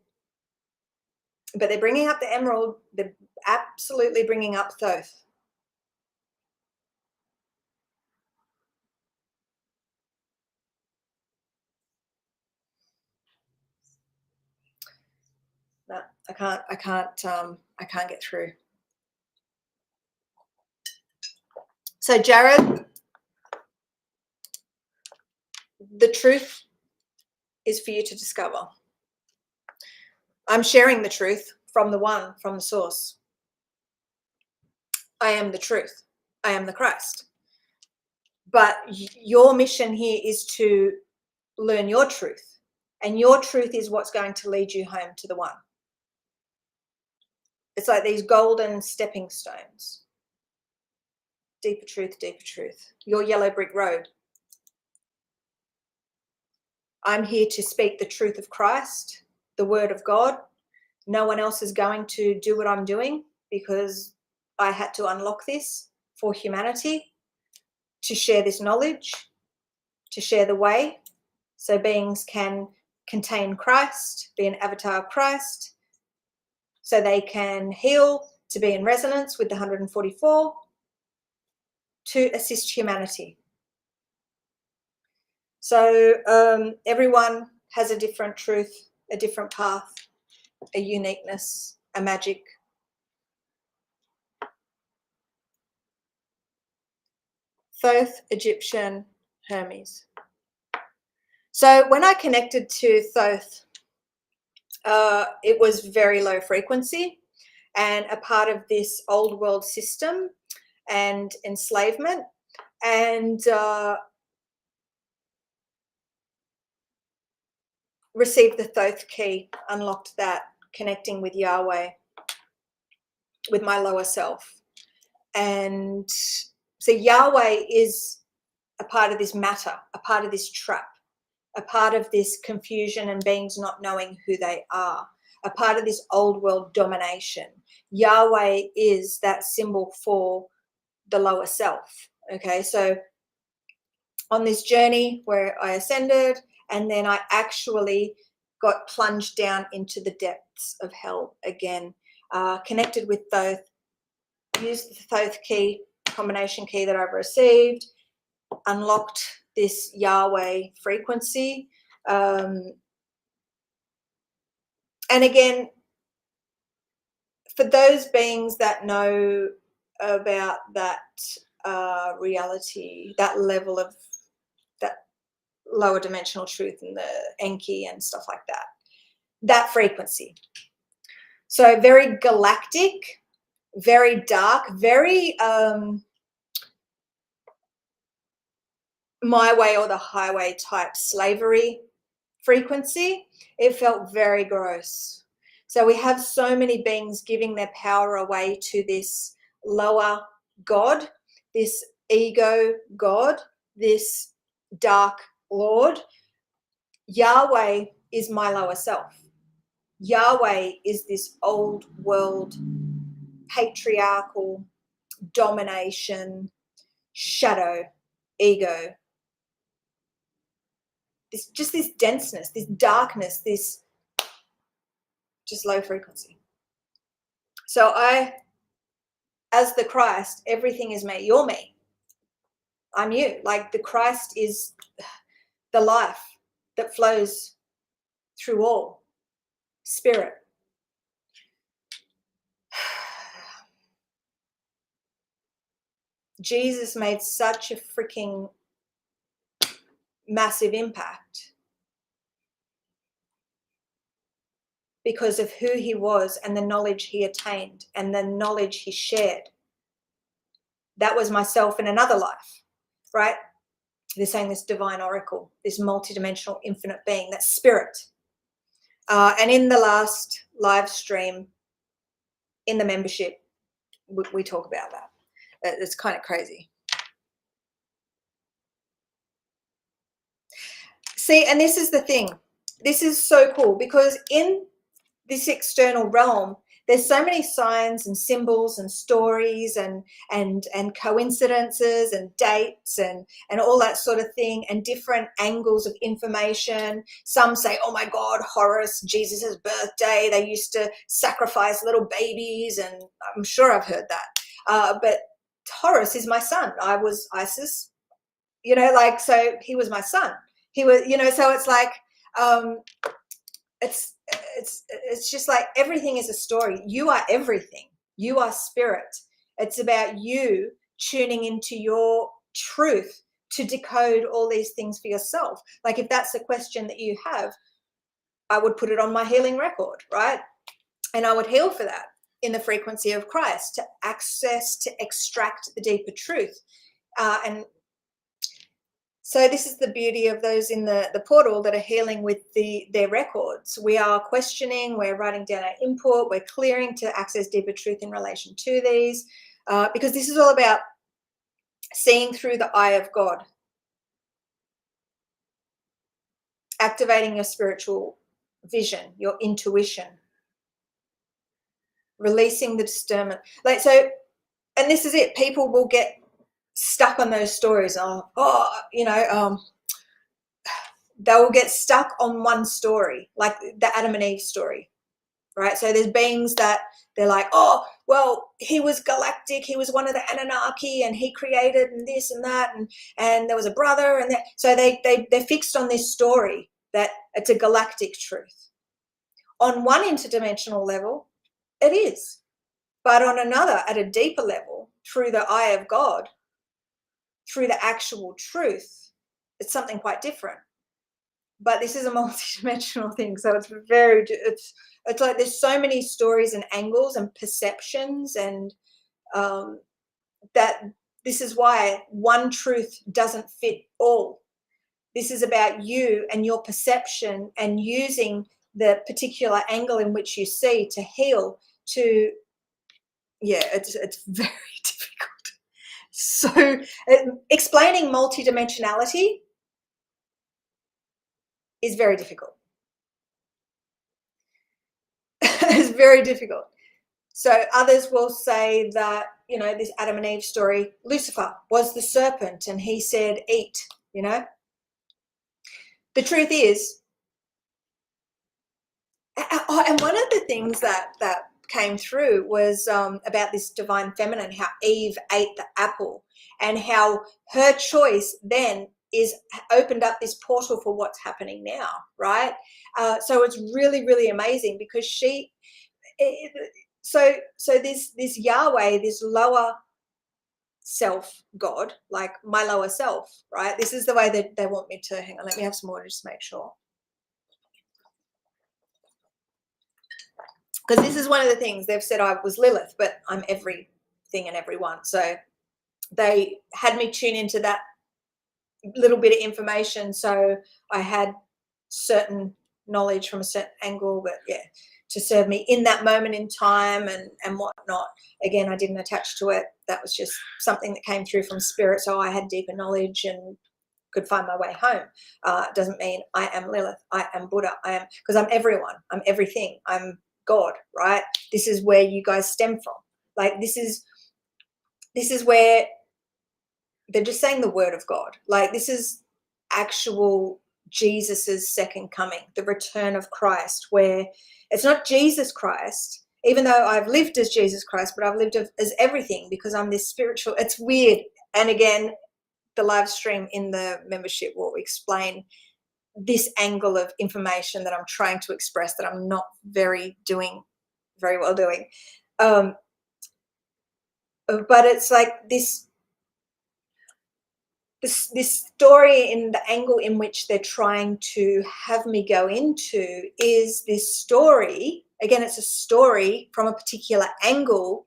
A: they're bringing up the emerald. They're absolutely bringing up Thoth. No, I can't get through. So Jared, the truth is for you to discover. I'm sharing the truth from the one, from the source. I am the truth. I am the Christ. But your mission here is to learn your truth. And your truth is what's going to lead you home to the one. It's like these golden stepping stones. Deeper truth, deeper truth. Your yellow brick road. I'm here to speak the truth of Christ, the word of God. No one else is going to do what I'm doing because I had to unlock this for humanity, to share this knowledge, to share the way, so beings can contain Christ, be an avatar of Christ, so they can heal, to be in resonance with the 144, to assist humanity. So everyone has a different truth, a different path, a uniqueness, a magic. Thoth, Egyptian, Hermes. So when I connected to Thoth, it was very low frequency and a part of this old world system and enslavement, and received the Thoth key, unlocked that, connecting with Yahweh, with my lower self. And so Yahweh is a part of this matter, a part of this trap, a part of this confusion and beings not knowing who they are, a part of this old world domination. Yahweh is that symbol for the lower self. Okay, so on this journey where I ascended, and then I actually got plunged down into the depths of hell again, connected with Thoth, used the Thoth key, combination key that I've received, unlocked this Yahweh frequency. And again, for those beings that know about that reality, that level of that lower dimensional truth and the Enki and stuff like that, that frequency. So very galactic, very dark, very my way or the highway type slavery frequency. It felt very gross. So we have so many beings giving their power away to this lower God, this ego God, this dark Lord. Yahweh is my lower self. Yahweh is this old world patriarchal domination, shadow, ego. This denseness, this darkness, this just low frequency. So I, as the Christ, everything is me. You're me. I'm you. Like the Christ is the life that flows through all. Spirit. Jesus made such a freaking massive impact because of who he was and the knowledge he attained and the knowledge he shared. That was myself in another life, right? They're saying this divine oracle, this multidimensional infinite being, that spirit. And in the last live stream, in the membership, we talk about that. It's kind of crazy. See, and this is the thing. This is so cool because in this external realm, there's so many signs and symbols and stories and coincidences and dates and all that sort of thing and different angles of information. Some say, oh my God, Horus, Jesus's birthday, they used to sacrifice little babies, and I'm sure I've heard that. But Horus is my son. I was Isis, like, so he was my son. He was, so it's like, it's just like everything is a story. You are everything. You are spirit. It's about you tuning into your truth to decode all these things for yourself. Like if that's the question that you have, I would put it on my healing record, right? And I would heal for that in the frequency of Christ, to access, to extract the deeper truth. And so this is the beauty of those in the portal that are healing with their records. We are questioning, we're writing down our input, we're clearing to access deeper truth in relation to these, because this is all about seeing through the eye of God, activating your spiritual vision, your intuition, releasing the discernment. Like, so, and this is it. People will get stuck on those stories. They will get stuck on one story, like the Adam and Eve story, right? So there's beings that they're like, oh, well, he was galactic, he was one of the Anunnaki, and he created and this and that, and there was a brother, and that. So they're fixed on this story that it's a galactic truth. On one interdimensional level, it is. But on another, at a deeper level, through the eye of God, through the actual truth, it's something quite different. But this is a multi-dimensional thing, so it's like there's so many stories and angles and perceptions, and that this is why one truth doesn't fit all. This is about you and your perception, and using the particular angle in which you see to heal. It's very difficult. So explaining multidimensionality is very difficult. It's very difficult. So others will say that, this Adam and Eve story, Lucifer was the serpent and he said, eat, The truth is, and one of the things that came through was about this divine feminine, how Eve ate the apple, and how her choice then is opened up this portal for what's happening now, right? So it's really, really amazing, because so this Yahweh, this lower self God, like my lower self, right? This is the way that they want me to, hang on, let me have some water just to make sure. Because this is one of the things they've said, I was Lilith, but I'm everything and everyone. So they had me tune into that little bit of information, so I had certain knowledge from a certain angle, but to serve me in that moment in time and whatnot. Again, I didn't attach to it. That was just something that came through from spirit, so I had deeper knowledge and could find my way home. Doesn't mean I am Lilith, I am Buddha, I am, because I'm everyone, I'm everything, I'm God, right? This is where you guys stem from. Like, this is where they're just saying the word of God. Like, this is actual Jesus's second coming, the return of Christ, where it's not Jesus Christ, even though I've lived as Jesus Christ, but I've lived as everything, because I'm this spiritual. It's weird. And again, the live stream in the membership will explain this angle of information that I'm trying to express, that I'm not doing very well doing. But it's like this story, in the angle in which they're trying to have me go into, is this story. Again, it's a story from a particular angle,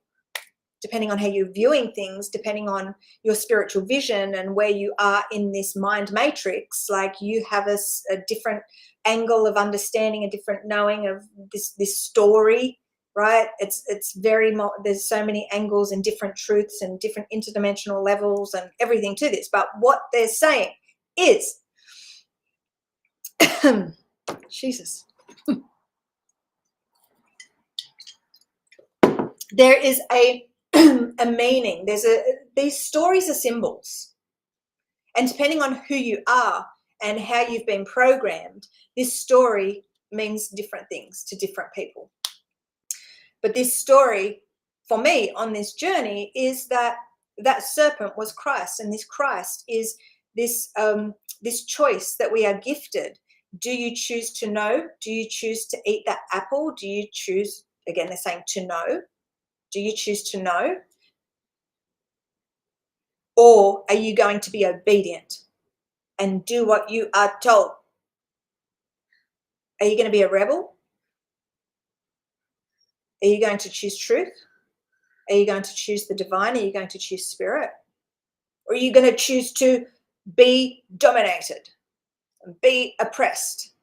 A: depending on how you're viewing things, depending on your spiritual vision and where you are in this mind matrix. Like, you have a different angle of understanding, a different knowing of this story, right? It's very, there's so many angles and different truths and different interdimensional levels and everything to this. But what they're saying is, Jesus, there is a meaning. These stories are symbols, and depending on who you are and how you've been programmed, this story means different things to different people. But this story, for me, on this journey, is that serpent was Christ, and this Christ is this choice that we are gifted. Do you choose to know? Do you choose to eat that apple? Do you choose, again, they're saying to know? Do you choose to know? Or are you going to be obedient and do what you are told? Are you going to be a rebel? Are you going to choose truth? Are you going to choose the divine? Are you going to choose spirit? Or are you going to choose to be dominated and be oppressed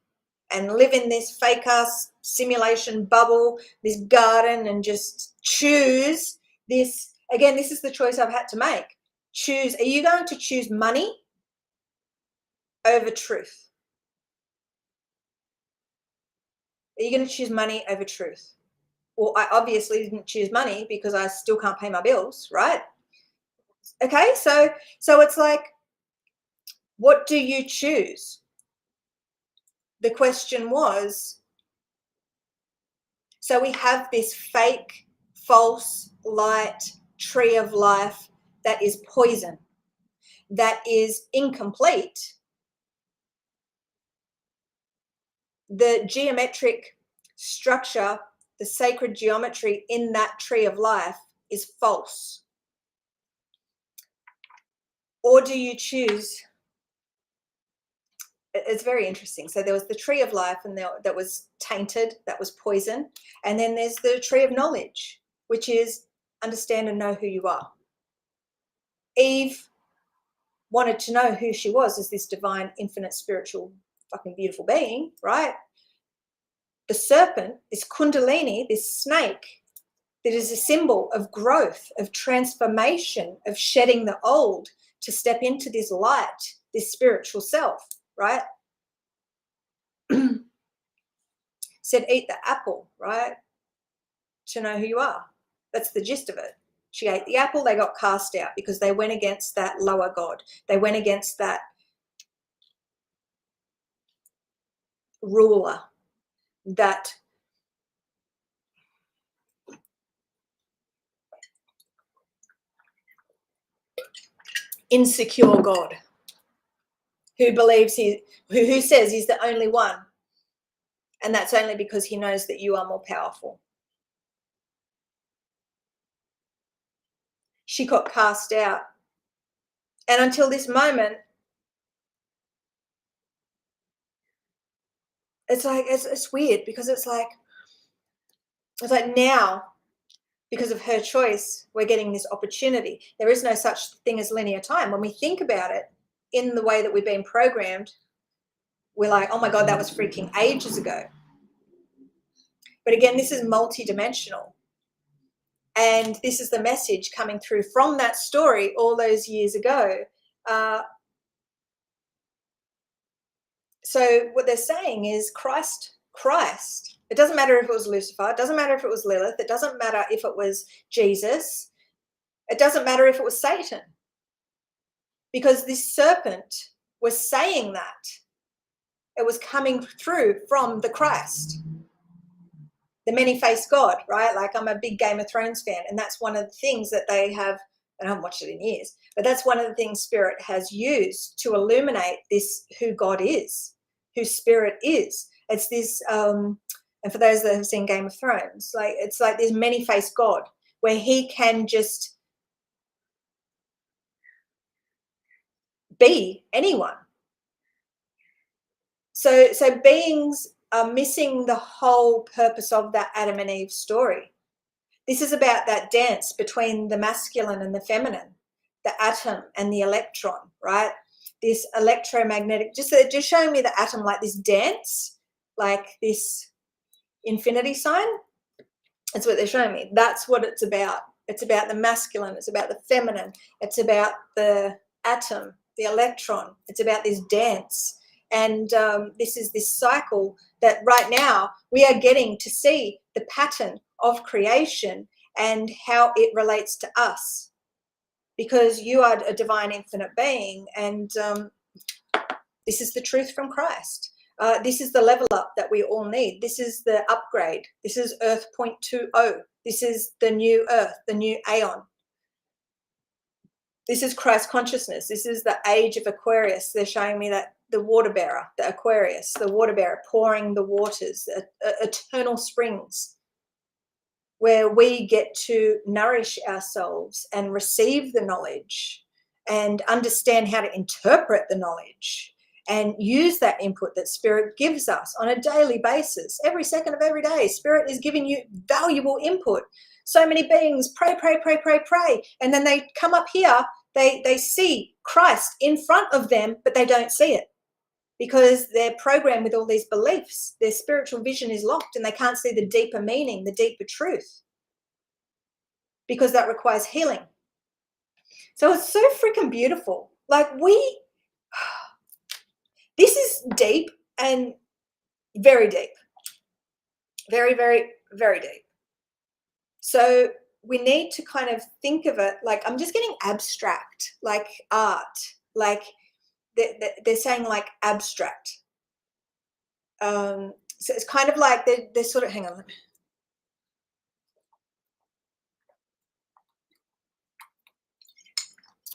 A: and live in this fake ass simulation bubble, this garden, and just choose this? Again, this is the choice I've had to make. Choose, are you going to choose money over truth? Are you going to choose money over truth? Well, I obviously didn't choose money because I still can't pay my bills, right? Okay, so it's like, what do you choose? The question was, so we have this fake, false light tree of life that is poison, that is incomplete. The geometric structure, the sacred geometry in that tree of life is false. Or do you choose? It's very interesting. So there was the tree of life, and that was tainted, that was poison. And then there's the tree of knowledge, which is understand and know who you are. Eve wanted to know who she was as this divine, infinite, spiritual, fucking beautiful being, right? The serpent, this kundalini, this snake, that is a symbol of growth, of transformation, of shedding the old to step into this light, this spiritual self, right? Said, eat the apple, right? To know who you are. That's the gist of it. She ate the apple, they got cast out because they went against that lower God. They went against that ruler, that insecure God who believes who says he's the only one. And that's only because he knows that you are more powerful. She got cast out. And until this moment, it's like, it's weird because it's like now, because of her choice, we're getting this opportunity. There is no such thing as linear time. When we think about it in the way that we've been programmed, we're like, oh my God, that was freaking ages ago. But again, this is multidimensional. And this is the message coming through from that story all those years ago. So what they're saying is Christ. It doesn't matter if it was Lucifer. It doesn't matter if it was Lilith. It doesn't matter if it was Jesus. It doesn't matter if it was Satan. Because this serpent was saying that. It was coming through from the Christ. The many-faced God, right? Like, I'm a big Game of Thrones fan, and that's one of the things that they have, I haven't watched it in years, but that's one of the things Spirit has used to illuminate this, who God is, who Spirit is. It's this, and for those that have seen Game of Thrones, like, it's like this many-faced God where he can just be anyone. So beings are missing the whole purpose of that Adam and Eve story. This is about that dance between the masculine and the feminine, the atom and the electron, right? This electromagnetic, just showing me the atom like this dance, like this infinity sign. That's what they're showing me. That's what it's about. It's about the masculine. It's about the feminine. It's about the atom, the electron. It's about this dance. And this is this cycle that right now we are getting to see the pattern of creation and how it relates to us, because you are a divine infinite being, and this is the truth from Christ. This is the level up that we all need. This is the upgrade. This is Earth 0.20. This is the new Earth, the new Aeon. This is Christ consciousness. This is the age of Aquarius. They're showing me that the water bearer, the Aquarius, the water bearer pouring the waters, eternal springs, where we get to nourish ourselves and receive the knowledge and understand how to interpret the knowledge and use that input that spirit gives us on a daily basis. Every second of every day, spirit is giving you valuable input. So many beings pray, pray, pray, pray, pray, and then they come up here, they see Christ in front of them, but they don't see it because they're programmed with all these beliefs. Their spiritual vision is locked and they can't see the deeper meaning, the deeper truth, because that requires healing. So it's so freaking beautiful. Like this is deep and very deep. Very, very, very deep. So we need to kind of think of it like, I'm just getting abstract, like art, like they're saying like abstract. So it's kind of like they're sort of, hang on.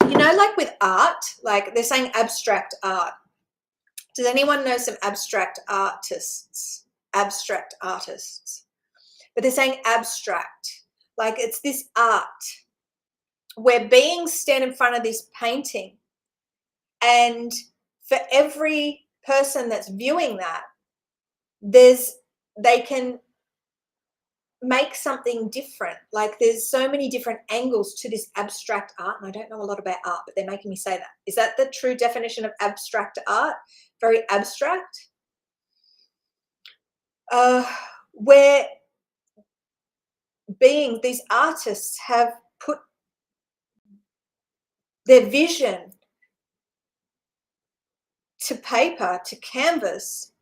A: You know, like with art, like they're saying abstract art. Does anyone know some abstract artists? Abstract artists. But they're saying abstract, like it's this art where beings stand in front of this painting, and for every person that's viewing that, they can make something different. Like there's so many different angles to this abstract art, and I don't know a lot about art, but they're making me say that. Is that the true definition of abstract art? Very abstract. Where these artists have put their vision to paper, to canvas,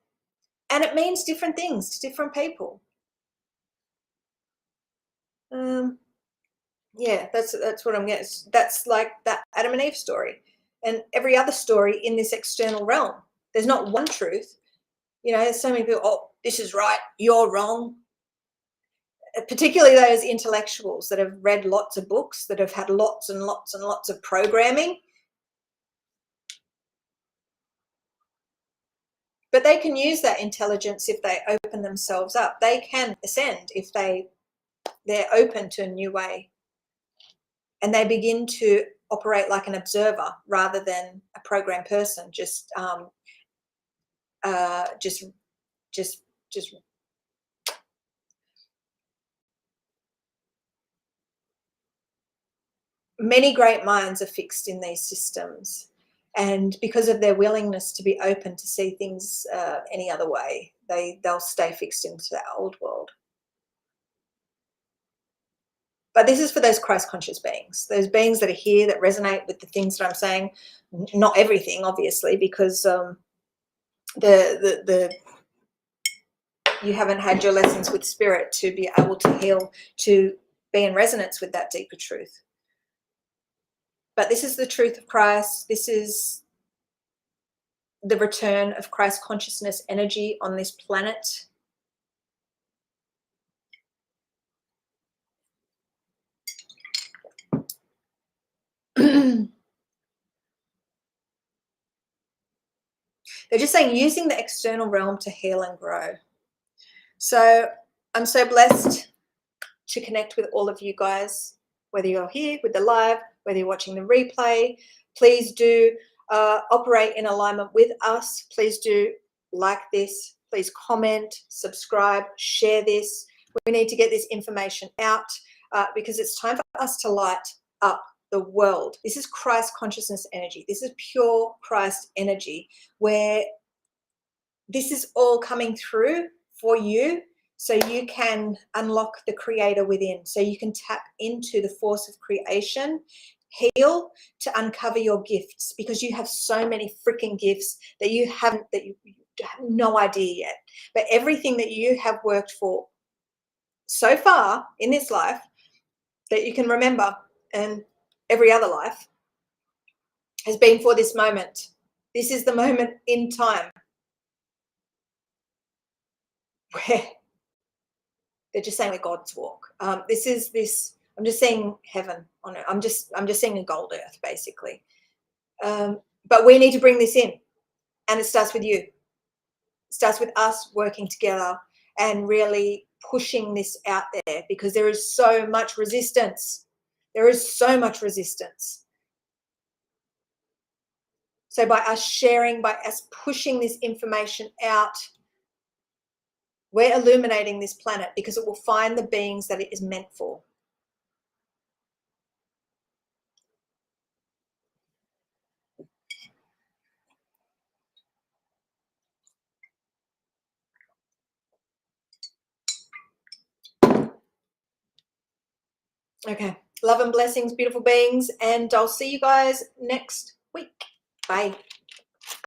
A: and it means different things to different people. Yeah, that's what I'm getting. That's like that Adam and Eve story, and every other story in this external realm. There's not one truth. You know, there's so many people, oh, this is right, you're wrong. Particularly those intellectuals that have read lots of books, that have had lots and lots and lots of programming. But they can use that intelligence if they open themselves up. They can ascend if they're open to a new way. And they begin to operate like an observer rather than a programmed person, just many great minds are fixed in these systems, and because of their willingness to be open to see things any other way, they'll stay fixed into that old world. But this is for those Christ conscious beings, those beings that are here, that resonate with the things that I'm saying. Not everything, obviously, because you haven't had your lessons with spirit to be able to heal, to be in resonance with that deeper truth. But this is the truth of Christ. This is the return of Christ consciousness energy on this planet. They're just saying using the external realm to heal and grow. So I'm so blessed to connect with all of you guys, whether you're here with the live, whether you're watching the replay. Please do operate in alignment with us. Please do like this. Please comment, subscribe, share this. We need to get this information out because it's time for us to light up the world. This is Christ consciousness energy. This is pure Christ energy, where this is all coming through for you, so you can unlock the creator within, so you can tap into the force of creation, heal, to uncover your gifts, because you have so many freaking gifts that you have no idea yet. But everything that you have worked for so far in this life that you can remember, and every other life, has been for this moment. This is the moment in time where they're just saying we're God's walk. I'm just seeing heaven on it. I'm just seeing a gold earth, basically. But we need to bring this in, and it starts with you. It starts with us working together and really pushing this out there, because there is so much resistance. There is so much resistance. So by us sharing, by us pushing this information out, we're illuminating this planet because it will find the beings that it is meant for. Okay. Love and blessings, beautiful beings. And I'll see you guys next week. Bye.